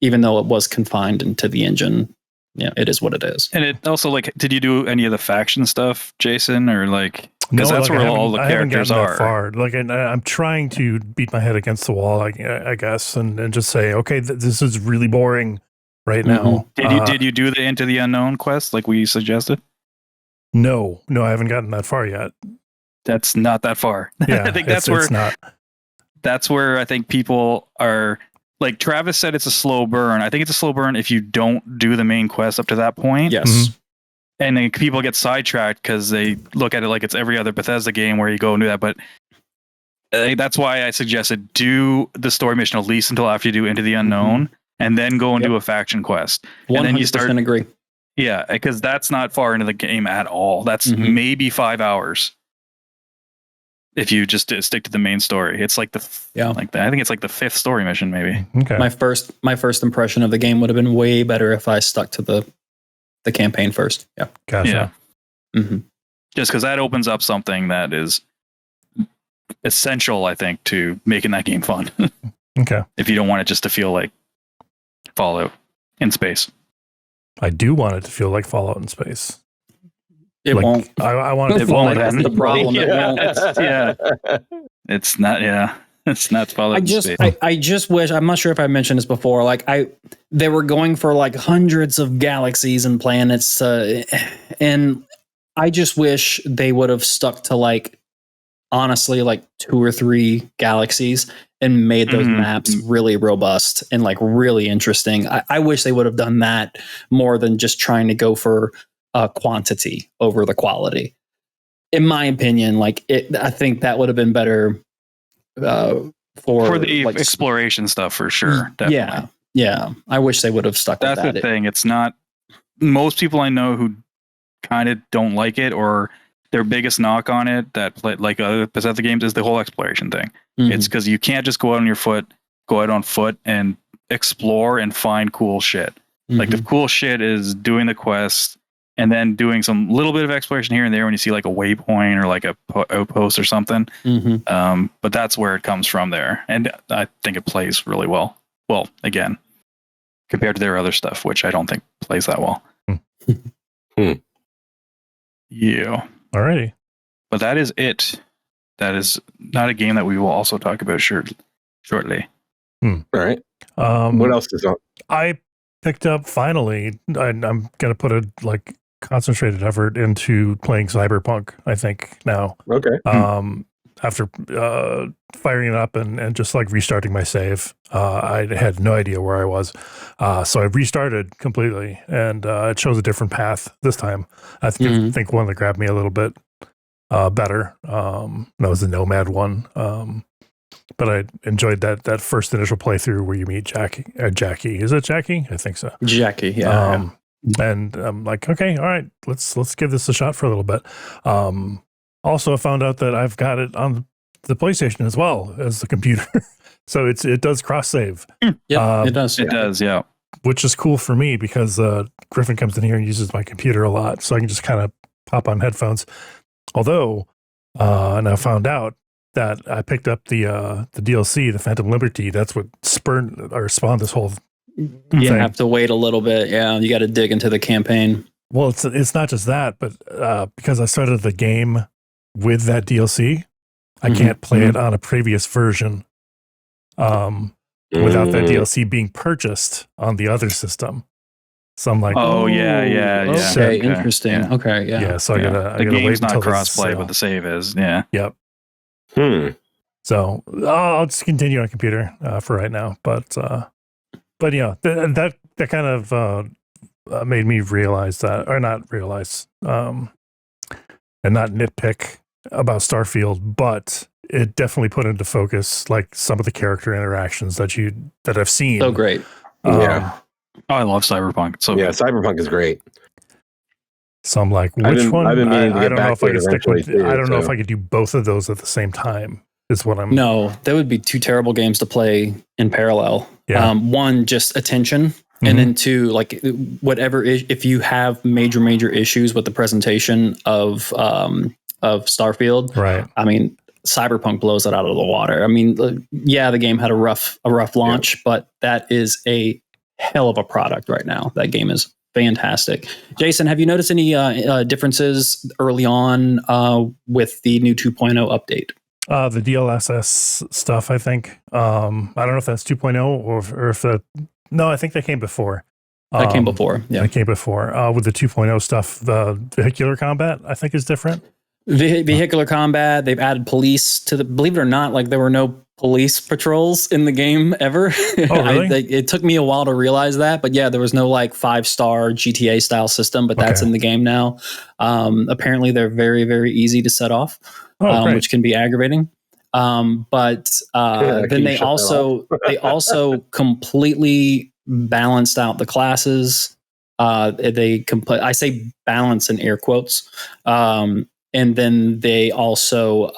[SPEAKER 5] even though it was confined into the engine. Yeah, it is what it is.
[SPEAKER 4] And it also, like, did you do any of the faction stuff, Jason, or like? Because that's where all the characters are.
[SPEAKER 3] Far. Like, and I'm trying to beat my head against the wall, I guess, and just say, okay, this is really boring right now.
[SPEAKER 4] Did you do the Into the Unknown quest like we suggested?
[SPEAKER 3] No, I haven't gotten that far yet.
[SPEAKER 4] That's not that far.
[SPEAKER 3] Yeah,
[SPEAKER 4] I think that's where I think people are. Like Travis said, it's a slow burn. I think it's a slow burn if you don't do the main quest up to that point.
[SPEAKER 5] Yes.
[SPEAKER 4] And then people get sidetracked because they look at it like it's every other Bethesda game where you go and do that. But That's why I suggested do the story mission at least until after you do Into the Unknown, and then go and do a faction quest.
[SPEAKER 5] 100%
[SPEAKER 4] And then you start.
[SPEAKER 5] agree.
[SPEAKER 4] Yeah, because that's not far into the game at all. That's maybe 5 hours. If you just stick to the main story, it's like I think it's like the 5th story mission, maybe.
[SPEAKER 3] Okay.
[SPEAKER 5] My first impression of the game would have been way better if I stuck to the campaign first. Yeah.
[SPEAKER 3] Gotcha.
[SPEAKER 4] Yeah. Just because that opens up something that is essential, I think, to making that game fun.
[SPEAKER 3] Okay.
[SPEAKER 4] If you don't want it just to feel like Fallout in space.
[SPEAKER 3] I do want it to feel like Fallout in space.
[SPEAKER 5] It won't.
[SPEAKER 3] I want it to
[SPEAKER 5] It
[SPEAKER 3] feel
[SPEAKER 5] won't.
[SPEAKER 3] like
[SPEAKER 5] That's the problem. It won't.
[SPEAKER 4] It's not. Yeah, it's not Fallout in space.
[SPEAKER 5] I just wish. I'm not sure if I mentioned this before. Like they were going for like hundreds of galaxies and planets, and I just wish they would have stuck to like honestly like 2 or 3 galaxies and made those maps really robust and like really interesting. I wish they would have done that more than just trying to go for quantity over the quality. In my opinion, I think that would have been better for
[SPEAKER 4] the
[SPEAKER 5] like,
[SPEAKER 4] exploration stuff for sure. Definitely.
[SPEAKER 5] Yeah. I wish they would have stuck with that.
[SPEAKER 4] That's the thing. It's not most people I know who kind of don't like it, or their biggest knock on it that play like other Bethesda games is the whole exploration thing. It's because you can't just go out on foot and explore and find cool shit. Like the cool shit is doing the quest and then doing some little bit of exploration here and there when you see like a waypoint or like a outpost or something. But that's where it comes from there. And I think it plays really well. Well, again, compared to their other stuff, which I don't think plays that well. Yeah.
[SPEAKER 3] Alrighty.
[SPEAKER 4] But that is it. That is not a game that we will also talk about shortly.
[SPEAKER 2] All right. What else is on?
[SPEAKER 3] I picked up finally. I'm going to put a concentrated effort into playing Cyberpunk, I think now.
[SPEAKER 2] Okay.
[SPEAKER 3] After firing it up and just like restarting my save, I had no idea where I was. So I restarted completely, and it shows a different path this time. I think one that grabbed me a little bit better. That was the Nomad one. But I enjoyed that first initial playthrough where you meet Jackie. Is it Jackie? I think so.
[SPEAKER 5] Jackie, yeah.
[SPEAKER 3] And I'm like, okay, all right, let's give this a shot for a little bit. Also, I found out that I've got it on the PlayStation as well as the computer, so it does cross save.
[SPEAKER 5] Yeah, it does.
[SPEAKER 4] It does, yeah.
[SPEAKER 3] Which is cool for me because Griffin comes in here and uses my computer a lot, so I can just kind of pop on headphones. Although, and I found out that I picked up the DLC, the Phantom Liberty. That's what spawned this whole thing.
[SPEAKER 5] You have to wait a little bit. Yeah, you got to dig into the campaign.
[SPEAKER 3] Well, it's not just that, but because I started the game with that DLC, I can't play it on a previous version without that DLC being purchased on the other system. So I'm like,
[SPEAKER 4] yeah.
[SPEAKER 5] Okay, interesting. Yeah. Okay, yeah.
[SPEAKER 3] Yeah, so I gotta
[SPEAKER 4] game's
[SPEAKER 3] wait
[SPEAKER 4] not
[SPEAKER 3] until
[SPEAKER 4] cross-play, but the save is. Yeah.
[SPEAKER 3] Yep. So I'll just continue on computer for right now, but yeah, that kind of made me realize that, or not realize, and not nitpick about Starfield, but it definitely put into focus like some of the character interactions that I've seen.
[SPEAKER 5] So great.
[SPEAKER 2] Yeah.
[SPEAKER 4] I love Cyberpunk. So
[SPEAKER 2] yeah, Cyberpunk is great.
[SPEAKER 3] So I'm like, which one?
[SPEAKER 2] I've been meaning to
[SPEAKER 3] I
[SPEAKER 2] get
[SPEAKER 3] don't know
[SPEAKER 2] back
[SPEAKER 3] if
[SPEAKER 2] to
[SPEAKER 3] I
[SPEAKER 2] it
[SPEAKER 3] can stick with.
[SPEAKER 2] eventually,
[SPEAKER 3] I don't know
[SPEAKER 2] too.
[SPEAKER 3] if I could do both of those at the same time. Is what I'm.
[SPEAKER 5] No, that would be 2 terrible games to play in parallel.
[SPEAKER 3] Yeah.
[SPEAKER 5] One, just attention. And then 2, like whatever, if you have major issues with the presentation of Starfield,
[SPEAKER 3] right?
[SPEAKER 5] I mean, Cyberpunk blows it out of the water. I mean, yeah, the game had a rough launch, but that is a hell of a product right now. That game is fantastic. Jason, have you noticed any differences early on with the new 2.0 update?
[SPEAKER 3] The DLSS stuff, I think. I don't know if that's 2.0 or if that. No, I think that came before.
[SPEAKER 5] That came before. Yeah,
[SPEAKER 3] that came before. With the 2.0 stuff, the vehicular combat, I think, is different.
[SPEAKER 5] Vehicular combat. They've added police to the. Believe it or not, like there were no police patrols in the game ever.
[SPEAKER 3] Oh, really?
[SPEAKER 5] It took me a while to realize that, but yeah, there was no like 5-star GTA style system, but that's in the game now. Apparently, they're very easy to set off, which can be aggravating. But then they also completely balanced out the classes. I say balance in air quotes. And then they also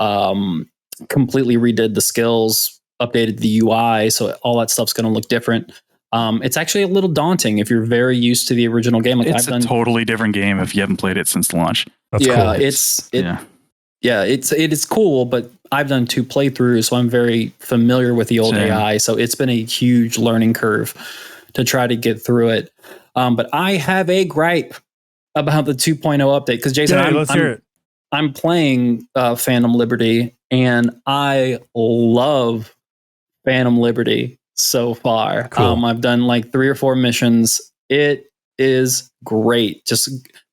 [SPEAKER 5] completely redid the skills, updated the UI, so all that stuff's going to look different. It's actually a little daunting if you're very used to the original game. Like
[SPEAKER 4] it's a totally different game if you haven't played it since launch.
[SPEAKER 3] That's cool.
[SPEAKER 5] It is cool, but I've done 2 playthroughs, so I'm very familiar with the old AI. So it's been a huge learning curve to try to get through it. But I have a gripe about the 2.0 update because Jason,
[SPEAKER 3] let's hear it.
[SPEAKER 5] I'm playing Phantom Liberty, and I love Phantom Liberty so far.
[SPEAKER 3] Cool.
[SPEAKER 5] I've done like 3 or 4 missions. It is great. Just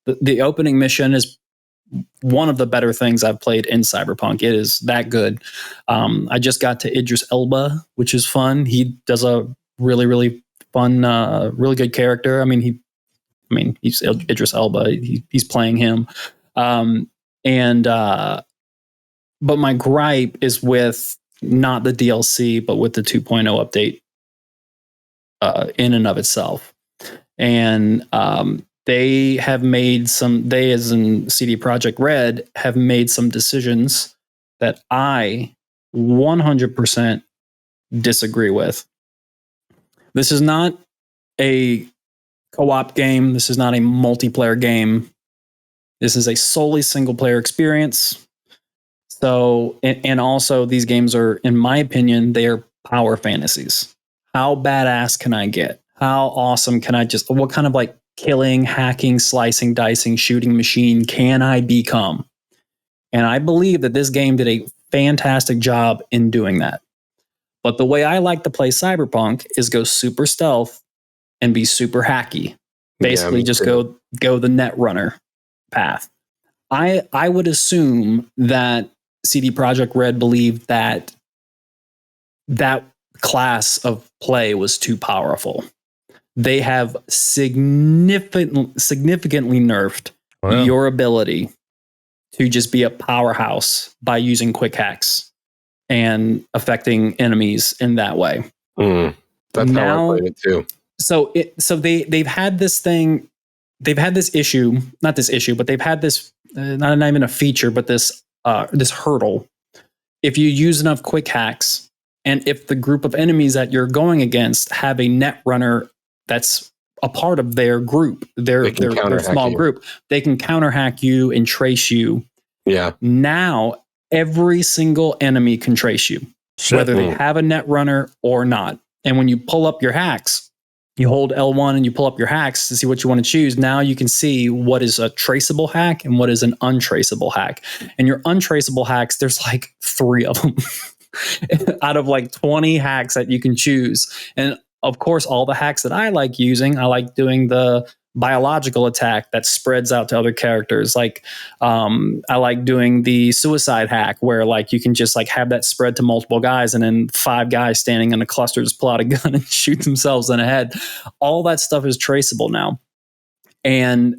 [SPEAKER 5] the opening mission is one of the better things I've played in Cyberpunk. It is that good. I just got to Idris Elba, which is fun. He does a really, really fun, really good character. He's Idris Elba. He's playing him. But my gripe is with not the DLC, but with the 2.0 update in and of itself. And they have made they as in CD Projekt Red have made some decisions that I 100% disagree with. This is not a co-op game. This is not a multiplayer game. This is a solely single player experience. So, and also these games are, in my opinion, they are power fantasies. How badass can I get? How awesome can I what kind of like killing, hacking, slicing, dicing, shooting machine can I become? And I believe that this game did a fantastic job in doing that. But the way I like to play Cyberpunk is go super stealth and be super hacky. Basically, just go the Netrunner path. I would assume that CD Projekt Red believed that class of play was too powerful. They have significantly nerfed your ability to just be a powerhouse by using quick hacks and affecting enemies in that way.
[SPEAKER 2] That's how I played it too.
[SPEAKER 5] So they've had this thing. They've had this issue, not this issue, but they've had this not even a feature, but this hurdle. If you use enough quick hacks, and if the group of enemies that you're going against have a Netrunner that's a part of their group, their small group, they can counter hack you and trace you.
[SPEAKER 2] Yeah.
[SPEAKER 5] Now every single enemy can trace you, whether they have a Netrunner or not. And when you pull up your hacks, you hold L1 and you pull up your hacks to see what you want to choose. Now you can see what is a traceable hack and what is an untraceable hack. And your untraceable hacks, there's like 3 of them out of like 20 hacks that you can choose. And of course, all the hacks that I like using, I like doing the biological attack that spreads out to other characters. Like I like doing the suicide hack where like you can just like have that spread to multiple guys and then 5 guys standing in a cluster just pull out a gun and shoot themselves in the head. All that stuff is traceable now. And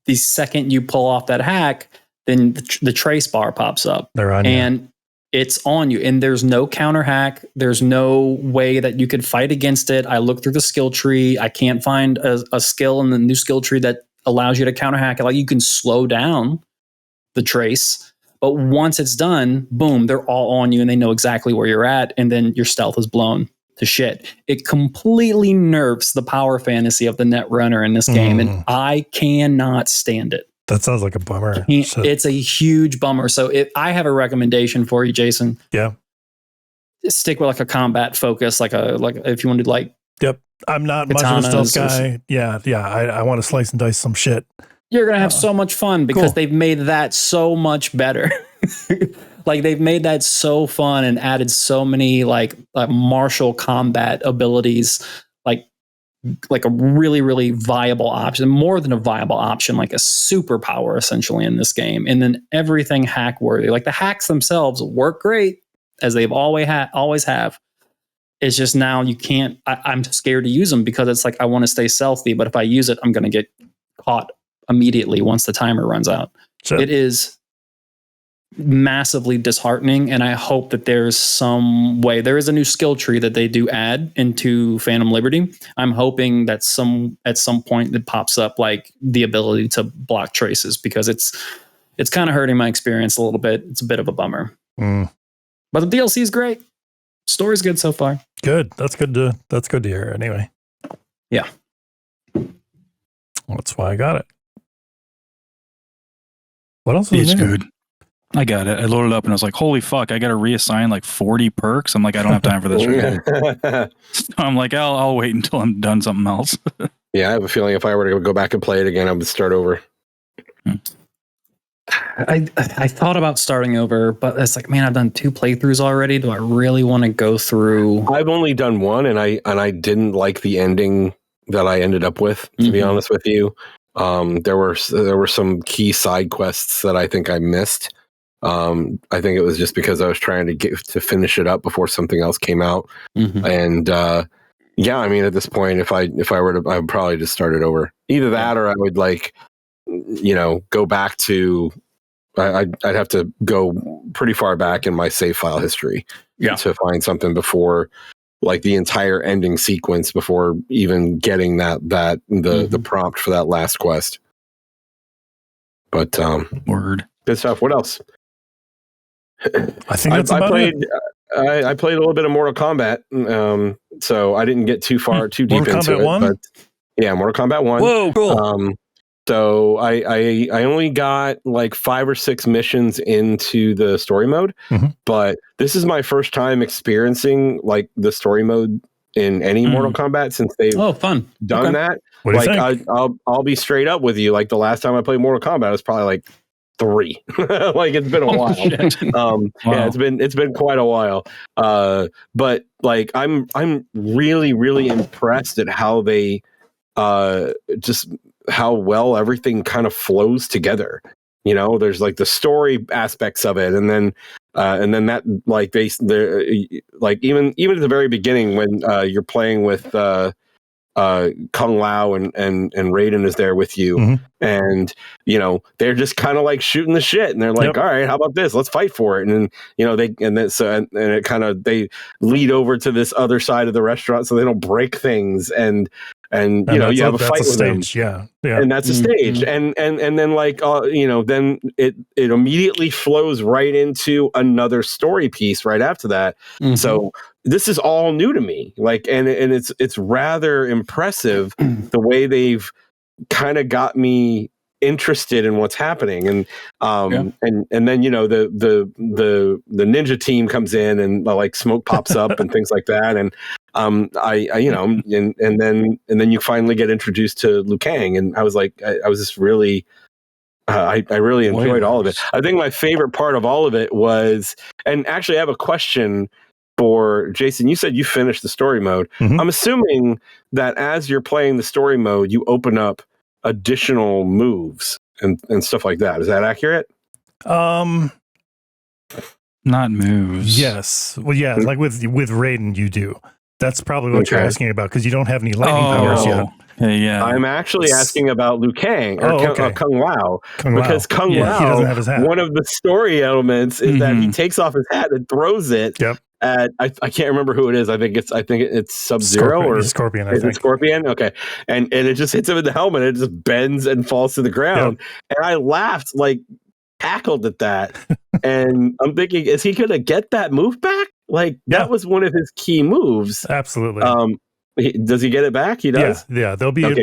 [SPEAKER 5] the second you pull off that hack, then the trace bar pops up.
[SPEAKER 3] They're on
[SPEAKER 5] and it's on you. And there's no counter hack. There's no way that you could fight against it. I looked through the skill tree. I can't find a skill in the new skill tree that allows you to counter hack it. Like you can slow down the trace, but once it's done, boom, they're all on you and they know exactly where you're at. And then your stealth is blown to shit. It completely nerfs the power fantasy of the Netrunner in this game. And I cannot stand it.
[SPEAKER 3] That sounds like a bummer.
[SPEAKER 5] It's a huge bummer. So I have a recommendation for you, Jason.
[SPEAKER 3] Yeah.
[SPEAKER 5] Stick with like a combat focus, like if you want to like.
[SPEAKER 3] Yep. I'm not much of a stealth guy. Yeah. I want to slice and dice some shit.
[SPEAKER 5] You're going to have so much fun because they've made that so much better. Like they've made that so fun and added so many like martial combat abilities, like a really, really viable option, more than a viable option, like a superpower essentially in this game. And then everything hack worthy. Like the hacks themselves work great as they've always have. It's just now you can't, I'm scared to use them because it's like, I want to stay stealthy, but if I use it, I'm going to get caught immediately once the timer runs out. Sure. It is massively disheartening, and I hope that there's some way. There is a new skill tree that they do add into Phantom Liberty. I'm hoping that at some point it pops up like the ability to block traces, because it's kind of hurting my experience a little bit. It's a bit of a bummer. But the DLC is great. Story's good so far.
[SPEAKER 3] Good. That's good to hear anyway.
[SPEAKER 5] Yeah.
[SPEAKER 3] That's why I got it. What else is
[SPEAKER 4] It's
[SPEAKER 3] new?
[SPEAKER 4] good. I got it. I loaded up and I was like, holy fuck, I got to reassign like 40 perks. I'm like, I don't have time for this right now. So I'm like, I'll wait until I'm done something else.
[SPEAKER 2] Yeah, I have a feeling if I were to go back and play it again, I would start over.
[SPEAKER 5] I thought about starting over, but it's like, man, I've done 2 playthroughs already. Do I really want to go through?
[SPEAKER 2] I've only done one, and I didn't like the ending that I ended up with, to be honest with you. There were some key side quests that I think I missed. I think it was just because I was trying to finish it up before something else came out. And yeah, I mean, at this point, if I were to, I would probably just start it over. Either that, or I would go back to. I'd have to go pretty far back in my save file history to find something before, like the entire ending sequence, before even getting the prompt for that last quest. But
[SPEAKER 4] Word.
[SPEAKER 2] Good stuff. What else?
[SPEAKER 3] I think that's about it.
[SPEAKER 2] I played a little bit of Mortal Kombat, so I didn't get too deep
[SPEAKER 3] Mortal
[SPEAKER 2] into
[SPEAKER 3] Kombat
[SPEAKER 2] it.
[SPEAKER 3] 1?
[SPEAKER 2] But yeah, Mortal Kombat 1.
[SPEAKER 3] Whoa, cool.
[SPEAKER 2] So I only got like 5 or 6 missions into the story mode, but this is my first time experiencing like the story mode in any Mortal Kombat since they've done that.
[SPEAKER 3] What do you think?
[SPEAKER 2] I'll be straight up with you. Like the last time I played Mortal Kombat, it was probably like 3. Like it's been a while. Yeah, it's been quite a while. But like I'm really, really impressed at how they just how well everything kind of flows together. There's like the story aspects of it, and then that like they're like even at the very beginning when you're playing with Kung Lao and Raiden is there with you, and they're just kind of like shooting the shit, and they're like, all right, how about this? Let's fight for it. And it kind of they lead over to this other side of the restaurant so they don't break things, and you have a fight with
[SPEAKER 3] stage,
[SPEAKER 2] them.
[SPEAKER 3] Yeah,
[SPEAKER 2] and that's a stage, and then like then it immediately flows right into another story piece right after that. So this is all new to me, like, and it's rather impressive the way they've kind of got me interested in what's happening, and then the ninja team comes in and like smoke pops up and things like that, and and then you finally get introduced to Liu Kang, and I was like, I was just really I really enjoyed all of it. I think my favorite part of all of it was, and actually I have a question for Jason. You said you finished the story mode. I'm assuming that as you're playing the story mode, you open up additional moves and stuff like that. Is that accurate?
[SPEAKER 4] Not moves.
[SPEAKER 3] Yes. Well, yeah, like with Raiden, you do. That's probably what you're asking about, because you don't have any lightning powers yet.
[SPEAKER 4] Yeah.
[SPEAKER 2] I'm actually asking about Liu Kang or Kung Lao, because Kung Lao,
[SPEAKER 3] he doesn't have his hat.
[SPEAKER 2] One of the story elements is that he takes off his hat and throws it. At I can't remember who it is. I think it's Sub-Zero or
[SPEAKER 3] Scorpion.
[SPEAKER 2] Is it Scorpion? Okay, and it just hits him in the helmet. And it just bends and falls to the ground. And I laughed, like cackled at that. And I'm thinking, is he going to get that move back? Like that was one of his key moves.
[SPEAKER 3] Absolutely.
[SPEAKER 2] Does he get it back? He does.
[SPEAKER 3] Yeah. There'll be a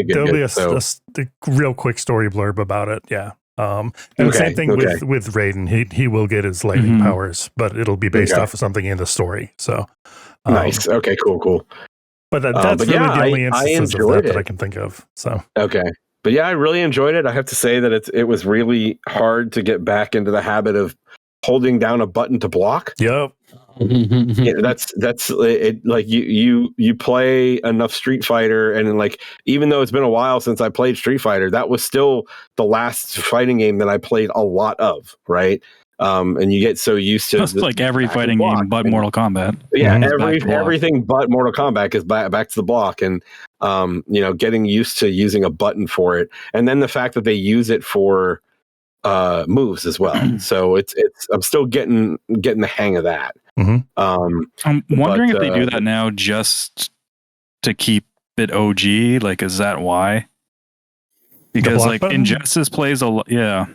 [SPEAKER 3] real quick story blurb about it. Yeah. And the same thing with Raiden. He will get his lightning powers, but it'll be based off of something in the story. So
[SPEAKER 2] nice. Okay. Cool.
[SPEAKER 3] But that's really the only instances of that I can think of. So
[SPEAKER 2] okay. But yeah, I really enjoyed it. I have to say that it was really hard to get back into the habit of holding down a button to block.
[SPEAKER 3] Yep.
[SPEAKER 2] That's it. Like you play enough Street Fighter, and like even though it's been a while since I played Street Fighter, that was still the last fighting game that I played a lot of, right? And you get so used to
[SPEAKER 4] like every fighting game but Mortal Kombat.
[SPEAKER 2] Yeah, everything but Mortal Kombat is back to the block, and getting used to using a button for it, and then the fact that they use it for moves as well. So it's I'm still getting the hang of that.
[SPEAKER 3] Mm-hmm.
[SPEAKER 4] I'm wondering if they do that now just to keep it OG. Like, is that why? Because like
[SPEAKER 3] button?
[SPEAKER 4] Injustice plays a lot. Yeah,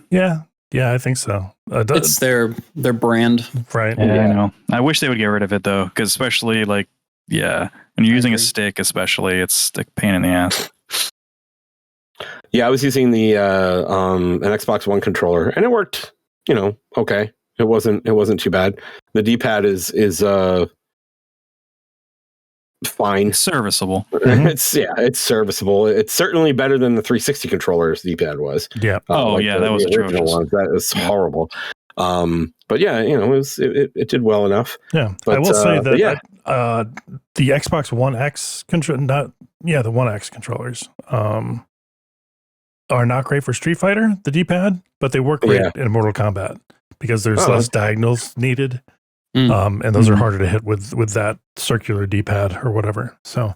[SPEAKER 3] I think so.
[SPEAKER 5] It's their brand,
[SPEAKER 3] right?
[SPEAKER 4] Yeah, I know. I wish they would get rid of it though, because especially like, when you're using a stick, especially, it's a pain in the ass.
[SPEAKER 2] Yeah, I was using the an Xbox One controller, and it worked. Okay. It wasn't too bad. The D-pad is fine.
[SPEAKER 4] It's serviceable.
[SPEAKER 3] Mm-hmm.
[SPEAKER 2] It's serviceable. It's certainly better than the 360 controller's D-pad was.
[SPEAKER 3] Yeah.
[SPEAKER 4] That was
[SPEAKER 2] the original
[SPEAKER 4] atrocious.
[SPEAKER 2] one. That was horrible. But yeah, it did well enough.
[SPEAKER 3] Yeah,
[SPEAKER 2] but,
[SPEAKER 3] I will say that the Xbox One X the One X controllers are not great for Street Fighter, the D-pad, but they work great in Mortal Kombat because there's less diagonals needed. And those are harder to hit with that circular D-pad or whatever. So,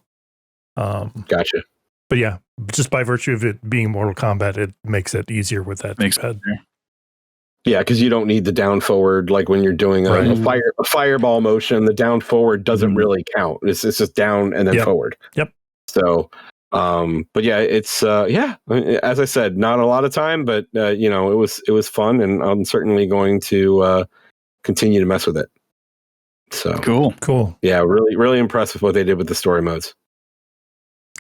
[SPEAKER 2] gotcha.
[SPEAKER 3] But yeah, just by virtue of it being Mortal Kombat, it makes it easier with that D-pad.
[SPEAKER 2] Yeah, because you don't need the down forward like when you're doing a fireball motion. The down forward doesn't really count. It's just down and then forward.
[SPEAKER 3] Yep.
[SPEAKER 2] So, but yeah, it's as I said, not a lot of time, but it was fun, and I'm certainly going to continue to mess with it. So
[SPEAKER 3] cool.
[SPEAKER 2] Yeah, really, really impressed with what they did with the story modes.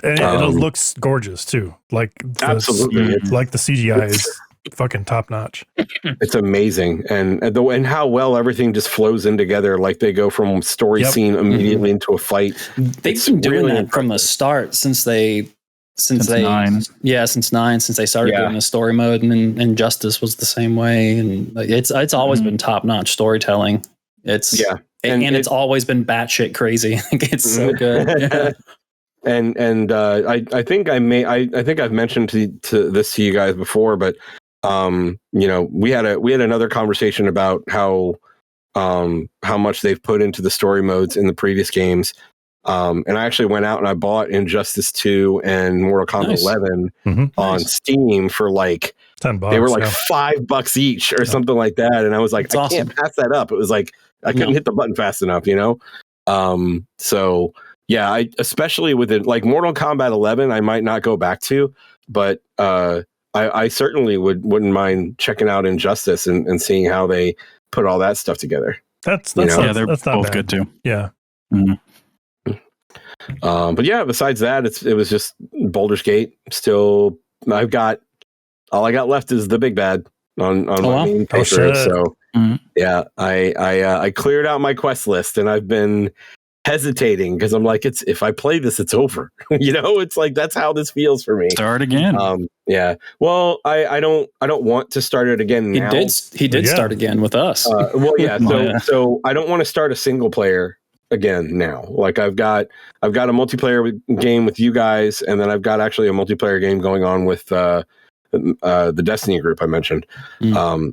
[SPEAKER 3] And it looks gorgeous too. Like
[SPEAKER 2] absolutely,
[SPEAKER 3] like the CGI is fucking top notch.
[SPEAKER 2] It's amazing, and how well everything just flows in together. Like they go from story scene immediately into a fight.
[SPEAKER 5] They've been doing that from the start since 9. Since they started doing the story mode, and Justice was the same way. And it's always been top notch storytelling. It's it's always been batshit crazy. It's so good.
[SPEAKER 2] And I think I've mentioned to this to you guys before, but we had another conversation about how much they've put into the story modes in the previous games. And I actually went out and I bought Injustice 2 and Mortal Kombat 11 on Steam for like $10. They were like $5 each or something like that. And I was like, I can't pass that up. It was like I couldn't hit the button fast enough, So yeah, I especially with it like Mortal Kombat 11, I might not go back to, but I certainly wouldn't mind checking out Injustice and seeing how they put all that stuff together.
[SPEAKER 4] They're
[SPEAKER 3] that's
[SPEAKER 4] both good too.
[SPEAKER 3] Yeah.
[SPEAKER 2] Mm-hmm. But yeah, besides that, it was just Baldur's Gate. Still, all I got left is the big bad on my main playthrough. So yeah, I cleared out my quest list, and I've been hesitating because I'm like, if I play this, it's over. It's like that's how this feels for me.
[SPEAKER 4] Start again.
[SPEAKER 2] Yeah. Well, I don't want to start it again now.
[SPEAKER 5] He did start again with us.
[SPEAKER 2] Well, yeah. So I don't want to start a single player again now. Like I've got a multiplayer game with you guys, and then I've got actually a multiplayer game going on with the Destiny group I mentioned.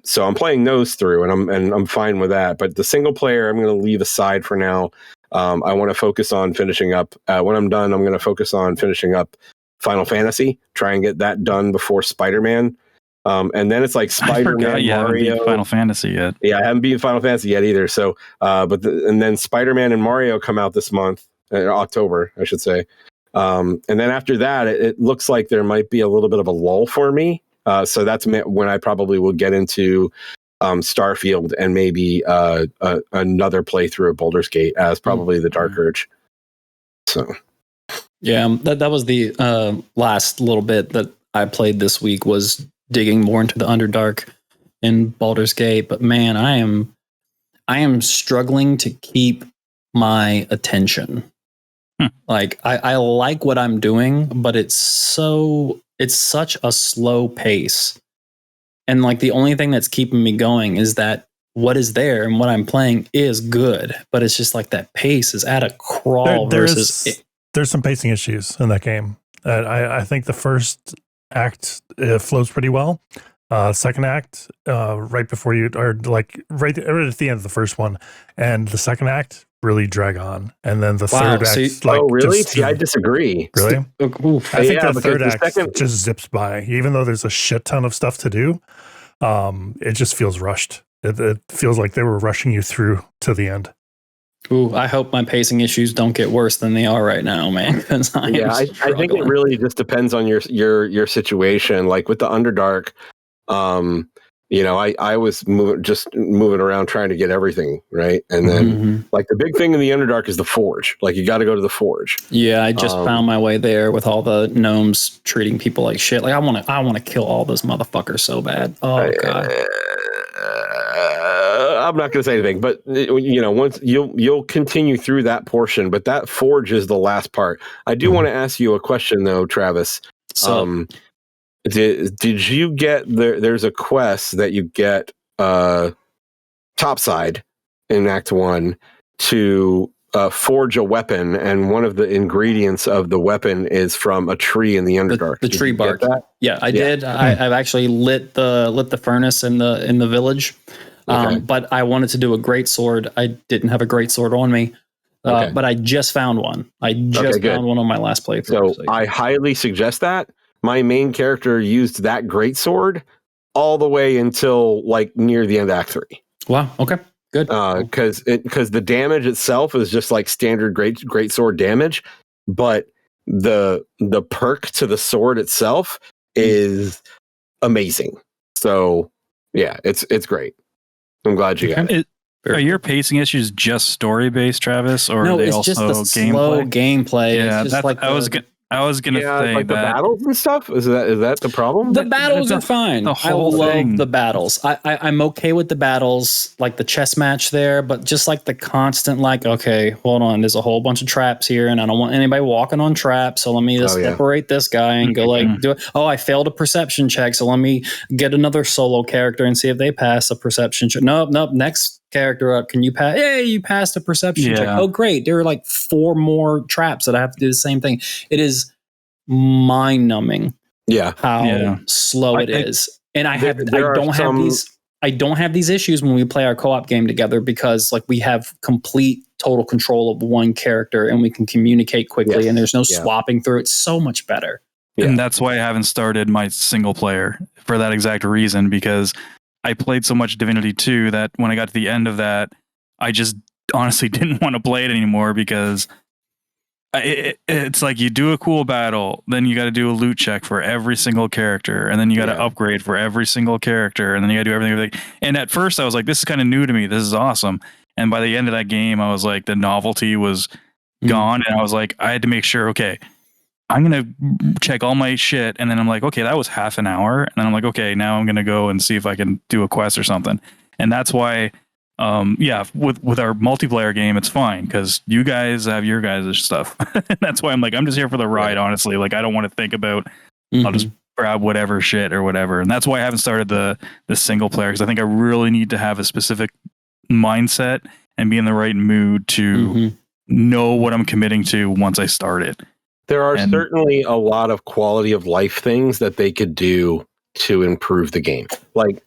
[SPEAKER 2] So I'm playing those through, and I'm fine with that. But the single player I'm going to leave aside for now. I want to focus on finishing up. When I'm done, I'm going to focus on finishing up Final Fantasy. Try and get that done before Spider-Man. And then it's like Spider-Man, Mario.
[SPEAKER 4] Final Fantasy yet?
[SPEAKER 2] Yeah, I haven't beaten Final Fantasy yet either. So, and then Spider-Man and Mario come out this month, October, I should say. And then after that, it looks like there might be a little bit of a lull for me. So that's when I probably will get into Starfield and maybe another playthrough of Baldur's Gate as probably the Dark Urge. So,
[SPEAKER 5] yeah, that was the last little bit that I played this week was digging more into the Underdark in Baldur's Gate. But man, I am struggling to keep my attention. Like I like what I'm doing, but it's such a slow pace. And like the only thing that's keeping me going is that what is there and what I'm playing is good, but it's just like that pace is at a crawl.
[SPEAKER 3] There's some pacing issues in that game. I think the first act flows pretty well. Second act, right before you are like right at the end of the first one, and the second act really drag on, and then the third act.
[SPEAKER 2] Really? See, I disagree.
[SPEAKER 3] Really? I think the third act just zips by, even though there's a shit ton of stuff to do. it just feels rushed. It feels like they were rushing you through to the end.
[SPEAKER 5] Ooh, I hope my pacing issues don't get worse than they are right now, man.
[SPEAKER 2] I think it really just depends on your situation. Like with the Underdark, I was moving around trying to get everything right, and then like the big thing in the Underdark is the Forge. Like you got to go to the Forge.
[SPEAKER 5] Yeah, I just found my way there with all the gnomes treating people like shit. Like I want to kill all those motherfuckers so bad. Oh god.
[SPEAKER 2] I'm not going to say anything, but once you'll continue through that portion, but that Forge is the last part. I do want to ask you a question though, Travis.
[SPEAKER 5] So,
[SPEAKER 2] did you get there's a quest that you get topside in Act 1 to forge a weapon, and one of the ingredients of the weapon is from a tree in the Underdark.
[SPEAKER 5] The tree bark. Yeah, I did. I've actually lit the furnace in the village.
[SPEAKER 2] Okay.
[SPEAKER 5] But I wanted to do a great sword. I didn't have a great sword on me. But I just found one. I just found one on my last playthrough.
[SPEAKER 2] So I highly suggest that. My main character used that great sword all the way until like near the end of Act 3.
[SPEAKER 5] Wow. Okay. Good.
[SPEAKER 2] Because the damage itself is just like standard great sword damage, but the perk to the sword itself is amazing. So yeah, it's great. I'm glad you got it.
[SPEAKER 4] Are your pacing issues just story based, Travis, or
[SPEAKER 5] no?
[SPEAKER 4] are they
[SPEAKER 5] it's
[SPEAKER 4] also
[SPEAKER 5] just the slow gameplay.
[SPEAKER 4] Yeah,
[SPEAKER 5] it's just like
[SPEAKER 4] I was gonna say
[SPEAKER 2] like
[SPEAKER 4] that
[SPEAKER 2] the battles and stuff. Is that the problem?
[SPEAKER 5] The battles are fine. I love the battles. I'm okay with the battles, like the chess match there, but just like the constant, like, okay, hold on, there's a whole bunch of traps here, and I don't want anybody walking on traps, so let me just separate this guy and go do it. Oh, I failed a perception check, so let me get another solo character and see if they pass a perception check. Nope. Next character up. Can you pass? Hey, you passed a perception check. Oh, great. There are like 4 more traps that I have to do the same thing. It is mind numbing. How slow it is. And I don't have these issues when we play our co-op game together, because like we have complete total control of one character and we can communicate quickly and there's no swapping through. It's so much better.
[SPEAKER 4] And that's why I haven't started my single player, for that exact reason, because I played so much Divinity 2 that when I got to the end of that, I just honestly didn't want to play it anymore, because it's like you do a cool battle, then you got to do a loot check for every single character, and then you got to upgrade for every single character, and then you got to do everything. And at first I was like, this is kind of new to me. This is awesome. And by the end of that game, I was like, the novelty was gone. And I was like, I had to make sure, okay, I'm going to check all my shit. And then I'm like, okay, that was half an hour. And then I'm like, okay, now I'm going to go and see if I can do a quest or something. And that's why, with our multiplayer game, it's fine, because you guys have your guys' stuff. That's why I'm like, I'm just here for the ride, honestly. Like, I don't want to think about, I'll just grab whatever shit or whatever. And that's why I haven't started the single player, because I think I really need to have a specific mindset and be in the right mood to know what I'm committing to once I start it.
[SPEAKER 2] There are certainly a lot of quality of life things that they could do to improve the game. Like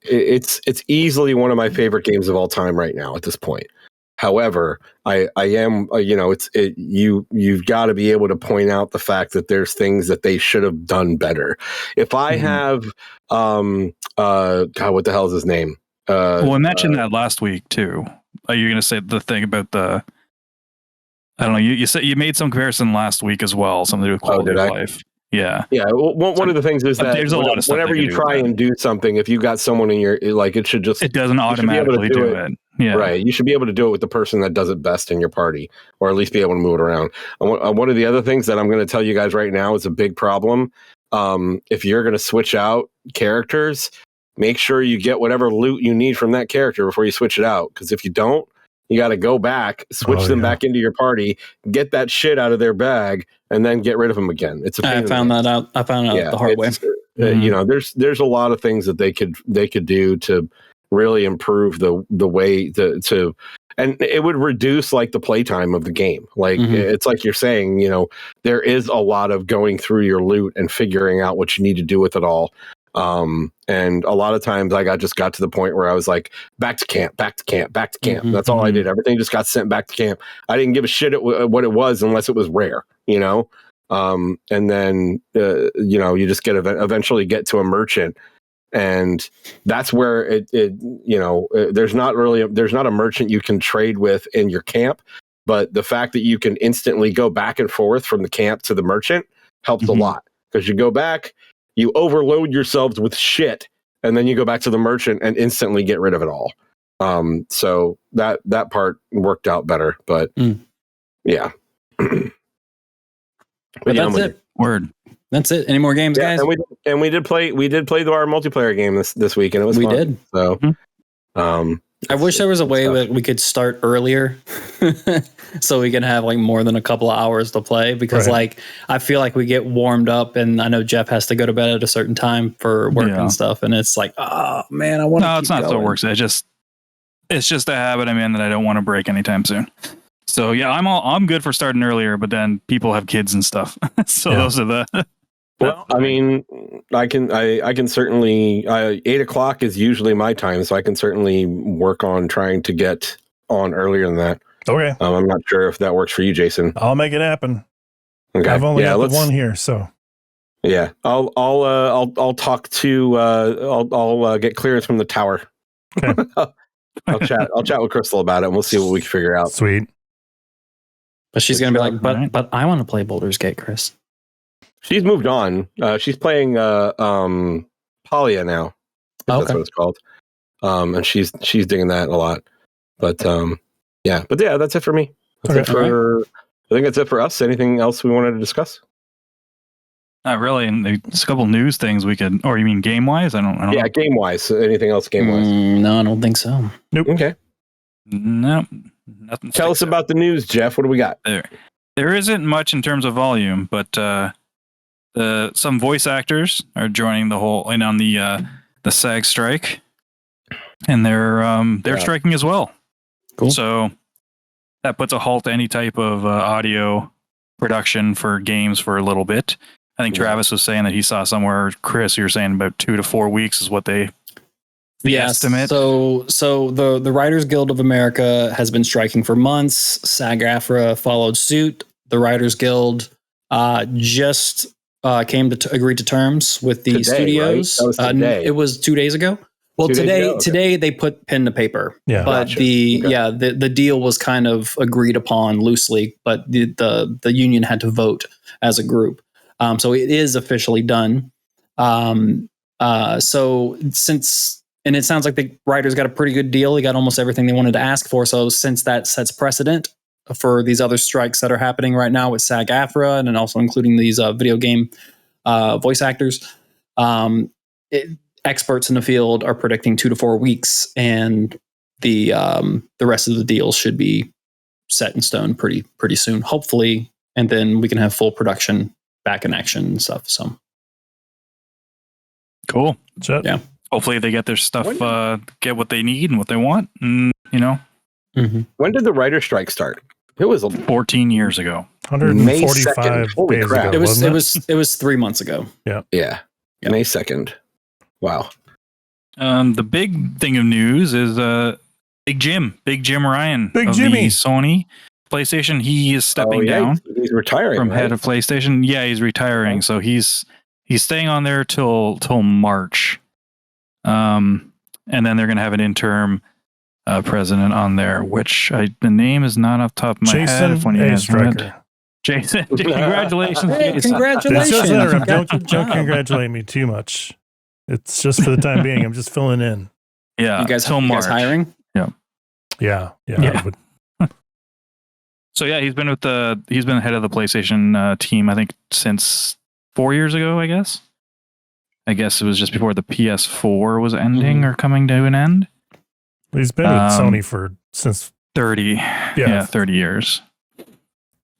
[SPEAKER 2] it's easily one of my favorite games of all time right now at this point. However, I am, you've got to be able to point out the fact that there's things that they should have done better. If I have, God, what the hell is his name?
[SPEAKER 4] Well, I mentioned that last week too. Are you going to say the thing about the? I don't know. You said you made some comparison last week as well, something to do with quality of life. Yeah.
[SPEAKER 2] Well, one of the things is that
[SPEAKER 4] there's a lot of stuff
[SPEAKER 2] whenever you try and do something, if you got someone in your, like, it should just,
[SPEAKER 4] it doesn't automatically do it. Yeah.
[SPEAKER 2] Right. You should be able to do it with the person that does it best in your party, or at least be able to move it around. One of the other things that I'm going to tell you guys right now is a big problem. If you're going to switch out characters, make sure you get whatever loot you need from that character before you switch it out. Because if you don't, you got to go back, switch them back into your party, get that shit out of their bag, and then get rid of them again. It's
[SPEAKER 5] I found that out the hard way.
[SPEAKER 2] There's a lot of things that they could do to really improve the way to and it would reduce like the playtime of the game. Like it's like you're saying, there is a lot of going through your loot and figuring out what you need to do with it all. And a lot of times I just got to the point where I was like, back to camp. That's all I did. Everything just got sent back to camp. I didn't give a shit what it was unless it was rare, and then, you just eventually get to a merchant And that's where there's not a merchant you can trade with in your camp, but the fact that you can instantly go back and forth from the camp to the merchant helps a lot, because you go back, you overload yourselves with shit, and then you go back to the merchant and instantly get rid of it all. So that part worked out better, but yeah.
[SPEAKER 5] But that's it. Word. That's it. Any more games, guys?
[SPEAKER 2] And we did play our multiplayer game this week, and it was fun.
[SPEAKER 5] Did.
[SPEAKER 2] So,
[SPEAKER 5] I wish there was a way that we could start earlier, so we can have like more than a couple of hours to play. Because like I feel like we get warmed up, and I know Jeff has to go to bed at a certain time for work and stuff, and it's like, oh man, I want to.
[SPEAKER 4] No, it's not
[SPEAKER 5] going.
[SPEAKER 4] so it works. It's just a habit I'm in that I don't want to break anytime soon. So yeah, I'm good for starting earlier, but then people have kids and stuff. So those are the.
[SPEAKER 2] Well, I mean, I can certainly 8:00 is usually my time, so I can certainly work on trying to get on earlier than that.
[SPEAKER 3] Okay.
[SPEAKER 2] I'm not sure if that works for you, Jason.
[SPEAKER 3] I'll make it happen.
[SPEAKER 2] Okay.
[SPEAKER 3] I've only got the one here, so.
[SPEAKER 2] Yeah, I'll talk to I'll get clearance from the tower.
[SPEAKER 3] Okay.
[SPEAKER 2] I'll chat with Crystal about it, and we'll see what we can figure out.
[SPEAKER 3] Sweet.
[SPEAKER 5] But she's gonna be like, but I want to play Baldur's Gate, Chris.
[SPEAKER 2] She's moved on. She's playing Palia now. That's what it's called. And she's digging that a lot. But that's it for me. I think that's it for us. Anything else we wanted to discuss?
[SPEAKER 4] Not really. And there's a couple news things we could, or you mean game wise? I don't know.
[SPEAKER 2] Game wise. Anything else game wise?
[SPEAKER 5] No, I don't think so.
[SPEAKER 3] Nope.
[SPEAKER 2] Okay.
[SPEAKER 4] No, nothing.
[SPEAKER 2] Tell us about the news, Jeff. What do we got?
[SPEAKER 4] There isn't much in terms of volume, but some voice actors are joining the whole in on the SAG strike, and they're striking as well.
[SPEAKER 5] Cool.
[SPEAKER 4] So that puts a halt to any type of audio production for games for a little bit. I think Travis was saying that he saw somewhere. Chris, you're saying about 2 to 4 weeks is what they estimate.
[SPEAKER 5] So the Writers Guild of America has been striking for months. SAG-AFTRA followed suit. The Writers Guild just came to agree to terms with the studios.
[SPEAKER 2] Right? That was today.
[SPEAKER 5] It was 2 days ago. Well, today they put pen to paper. Yeah, but the deal was kind of agreed upon loosely, but the union had to vote as a group. So it is officially done. So since, and it sounds like the writers got a pretty good deal. They got almost everything they wanted to ask for. So since that sets precedent for these other strikes that are happening right now with SAG-AFTRA and then also including these video game voice actors, experts in the field are predicting 2 to 4 weeks, and the rest of the deals should be set in stone pretty soon, hopefully, and then we can have full production back in action and stuff. So
[SPEAKER 4] cool.
[SPEAKER 5] Yeah.
[SPEAKER 4] Hopefully they get their stuff, get what they need and what they want, and
[SPEAKER 5] Mm-hmm.
[SPEAKER 2] When did the writer strike start? It was
[SPEAKER 4] 14 years ago.
[SPEAKER 3] 145
[SPEAKER 2] Holy
[SPEAKER 3] days
[SPEAKER 2] crap.
[SPEAKER 3] ago.
[SPEAKER 5] It was 3 months ago.
[SPEAKER 2] Yeah. May 2nd. Wow.
[SPEAKER 4] The big thing of news is Big Jim Ryan
[SPEAKER 3] Big
[SPEAKER 4] of
[SPEAKER 3] Jimmy.
[SPEAKER 4] the Sony PlayStation. He is stepping down.
[SPEAKER 2] He's retiring
[SPEAKER 4] from head of PlayStation. Yeah, he's retiring. So he's staying on there till March. And then they're going to have an interim president on there, which the name is not off the top of my head. If one has read. Jason, congratulations.
[SPEAKER 5] Hey, congratulations.
[SPEAKER 3] It's just don't congratulate me too much. It's just for the time being. I'm just filling in.
[SPEAKER 4] Yeah.
[SPEAKER 5] You guys hiring?
[SPEAKER 3] Yeah.
[SPEAKER 4] So yeah, he's been head of the PlayStation team, I think, since 4 years ago, I guess. I guess it was just before the PS4 was ending or coming to an end.
[SPEAKER 3] He's been with Sony since
[SPEAKER 4] 30 years.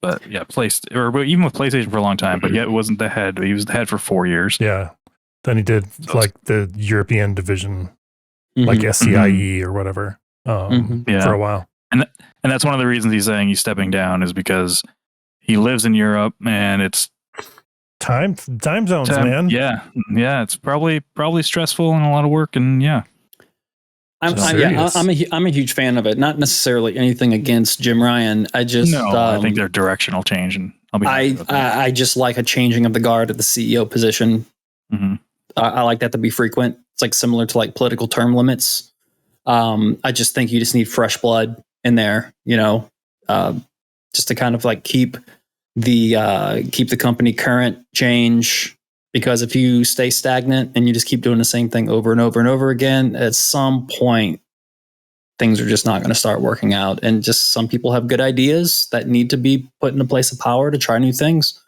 [SPEAKER 4] But yeah, even with PlayStation for a long time, but yet it wasn't the head. He was the head for 4 years.
[SPEAKER 3] Yeah. Then he did like the European division, like SCIE or whatever, for a while.
[SPEAKER 4] And that's one of the reasons he's saying he's stepping down is because he lives in Europe and it's
[SPEAKER 3] time zones, man.
[SPEAKER 4] Yeah. It's probably stressful and a lot of work, and
[SPEAKER 5] I'm a huge fan of it. Not necessarily anything against Jim Ryan. I think they're directional change, and I just like a changing of the guard at the CEO position.
[SPEAKER 4] Mm-hmm.
[SPEAKER 5] I like that to be frequent. It's like similar to like political term limits. I just think you just need fresh blood in there, just to kind of like keep the company current, change. Because if you stay stagnant and you just keep doing the same thing over and over and over again, at some point things are just not going to start working out. And just some people have good ideas that need to be put in a place of power to try new things.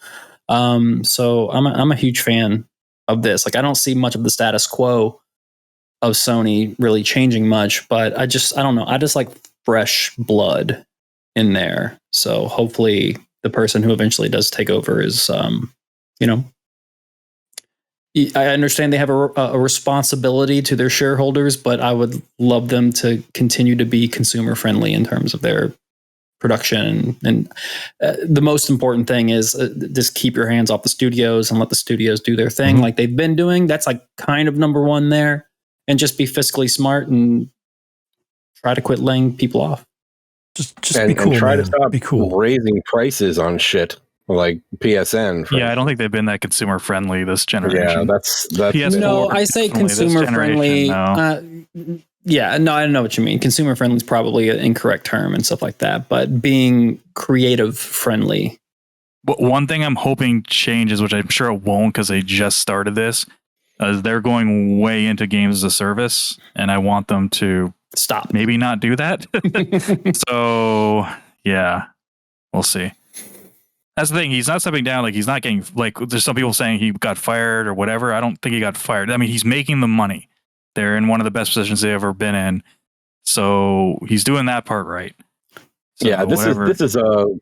[SPEAKER 5] So I'm a huge fan of this. Like, I don't see much of the status quo of Sony really changing much, but I don't know. I just like fresh blood in there. So hopefully the person who eventually does take over is, I understand they have a responsibility to their shareholders, but I would love them to continue to be consumer friendly in terms of their production. And the most important thing is just keep your hands off the studios and let the studios do their thing like they've been doing. That's like kind of number one there. And just be fiscally smart and try to quit laying people off.
[SPEAKER 3] Just be cool,
[SPEAKER 2] and try
[SPEAKER 3] man.
[SPEAKER 2] to stop
[SPEAKER 3] be cool.
[SPEAKER 2] raising prices on shit like PSN.
[SPEAKER 4] Yeah, I don't think they've been that consumer friendly this generation.
[SPEAKER 2] Yeah, that's
[SPEAKER 4] PS4,
[SPEAKER 5] no, I say consumer friendly.
[SPEAKER 4] No.
[SPEAKER 5] Yeah, no, I don't know what you mean. Consumer friendly is probably an incorrect term and stuff like that, but being creative friendly.
[SPEAKER 4] But one thing I'm hoping changes, which I'm sure it won't because they just started this, is they're going way into games as a service, and I want them to
[SPEAKER 5] stop.
[SPEAKER 4] Maybe not do that. So, yeah, we'll see. That's the thing. He's not stepping down. Like, he's not getting, like, there's some people saying he got fired or whatever. I don't think he got fired. I mean, he's making the money. They're in one of the best positions they've ever been in. So he's doing that part right. So
[SPEAKER 2] yeah, this is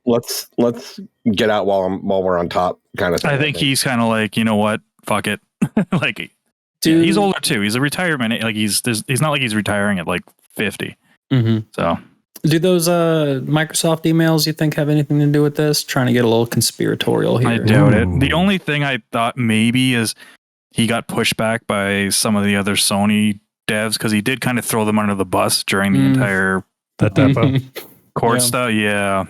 [SPEAKER 2] let's get out while we're on top kind of thing.
[SPEAKER 4] I think he's kind of like, you know what? Fuck it. Like, dude, he's older too. He's a retirement. Like, he's not like he's retiring at like 50. So
[SPEAKER 5] do those Microsoft emails you think have anything to do with this? Trying to get a little conspiratorial here.
[SPEAKER 4] I doubt it. The only thing I thought maybe is he got pushed back by some of the other Sony devs because he did kind of throw them under the bus during the entire court stuff. Yeah.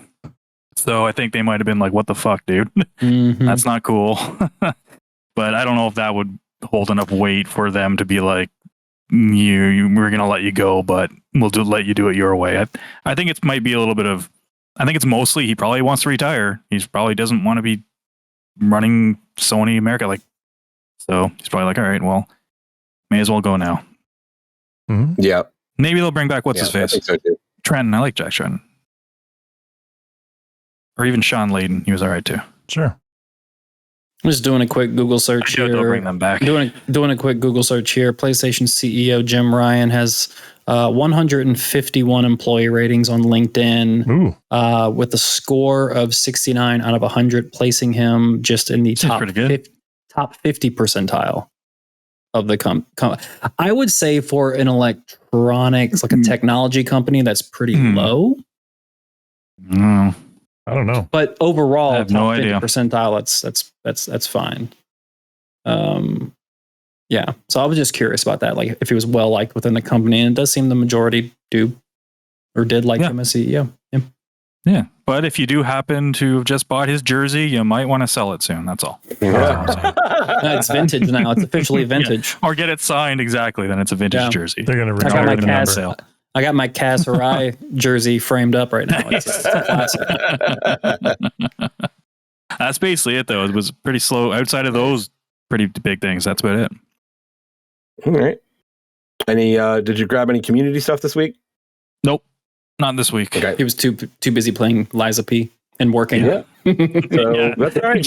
[SPEAKER 4] So I think they might have been like, what the fuck, dude? That's not cool. But I don't know if that would hold enough weight for them to be like, we're going to let you go, but we'll let you do it your way. I think it might be a little bit of, I think it's mostly he probably wants to retire. He probably doesn't want to be running Sony America. Like, so he's probably like, all right, well, may as well go now.
[SPEAKER 2] Yeah.
[SPEAKER 4] Maybe they'll bring back what's his face?
[SPEAKER 2] So
[SPEAKER 4] Trenton. I like Jack Trenton. Or even Sean Layden. He was all right too.
[SPEAKER 3] Sure.
[SPEAKER 5] I'm just doing a quick Google search here.
[SPEAKER 4] They'll bring them back.
[SPEAKER 5] Doing a quick Google search here. PlayStation CEO Jim Ryan has 151 employee ratings on LinkedIn, with a score of 69 out of 100, placing him just in the top 50 percentile of the I would say for an electronics, like a technology company, that's pretty low.
[SPEAKER 3] I don't know.
[SPEAKER 5] But overall,
[SPEAKER 4] I have no idea.
[SPEAKER 5] 50 percentile, that's fine. Yeah. So I was just curious about that, like if he was well liked within the company, and it does seem the majority did like him as CEO.
[SPEAKER 4] Yeah. But if you do happen to have just bought his jersey, you might want to sell it soon. That's all.
[SPEAKER 5] It's vintage now. It's officially vintage.
[SPEAKER 4] Yeah. Or get it signed. Exactly. Then it's a vintage jersey.
[SPEAKER 3] They're going to
[SPEAKER 5] retire
[SPEAKER 3] the number.
[SPEAKER 5] I got my Kaz Hirai jersey framed up right now. It's a classic.
[SPEAKER 4] That's basically it, though. It was pretty slow. Outside of those pretty big things, that's about it.
[SPEAKER 2] All right. Did you grab any community stuff this week?
[SPEAKER 4] Nope. Not this week.
[SPEAKER 5] Okay. He was too busy playing Liza P and working.
[SPEAKER 2] Yeah. So that's all right.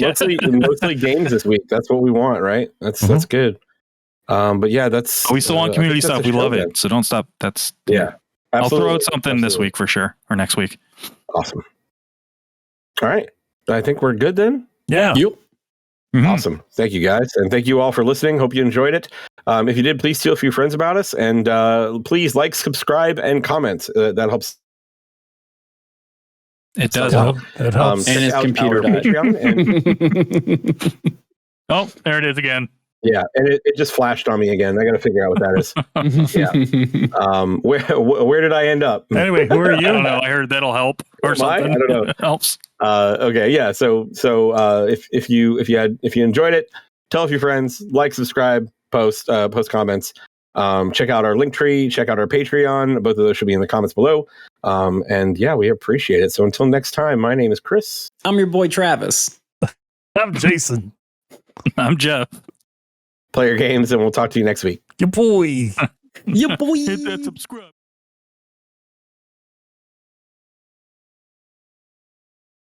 [SPEAKER 2] Mostly games this week. That's what we want, right? That's good. But yeah, that's.
[SPEAKER 4] We still want community stuff. We love it. So don't stop. That's
[SPEAKER 2] yeah.
[SPEAKER 4] Absolutely. I'll throw out something this week for sure, or next week.
[SPEAKER 2] Awesome. All right. I think we're good then.
[SPEAKER 3] Yeah.
[SPEAKER 5] Yep.
[SPEAKER 2] Awesome. Thank you guys. And thank you all for listening. Hope you enjoyed it. If you did, please tell a few friends about us, and please like, subscribe, and comment. That helps.
[SPEAKER 4] It does help.
[SPEAKER 3] It helps.
[SPEAKER 5] And his computer died.
[SPEAKER 4] Oh, there it is again.
[SPEAKER 2] Yeah, and it just flashed on me again. I got to figure out what that is. Yeah. Where did I end up?
[SPEAKER 3] Anyway, who are you?
[SPEAKER 4] I don't know. I heard that'll help or something.
[SPEAKER 2] I don't know.
[SPEAKER 4] Helps.
[SPEAKER 2] Okay. Yeah. So if you enjoyed it, tell a few friends, like, subscribe, post comments. Check out our Linktree, check out our Patreon. Both of those should be in the comments below. And yeah, we appreciate it. So until next time, my name is Chris.
[SPEAKER 5] I'm your boy Travis.
[SPEAKER 3] I'm Jason.
[SPEAKER 4] I'm Jeff.
[SPEAKER 2] Play your games, and we'll talk to you next week.
[SPEAKER 3] Your boy.
[SPEAKER 5] Your boy.
[SPEAKER 4] Hit that subscribe.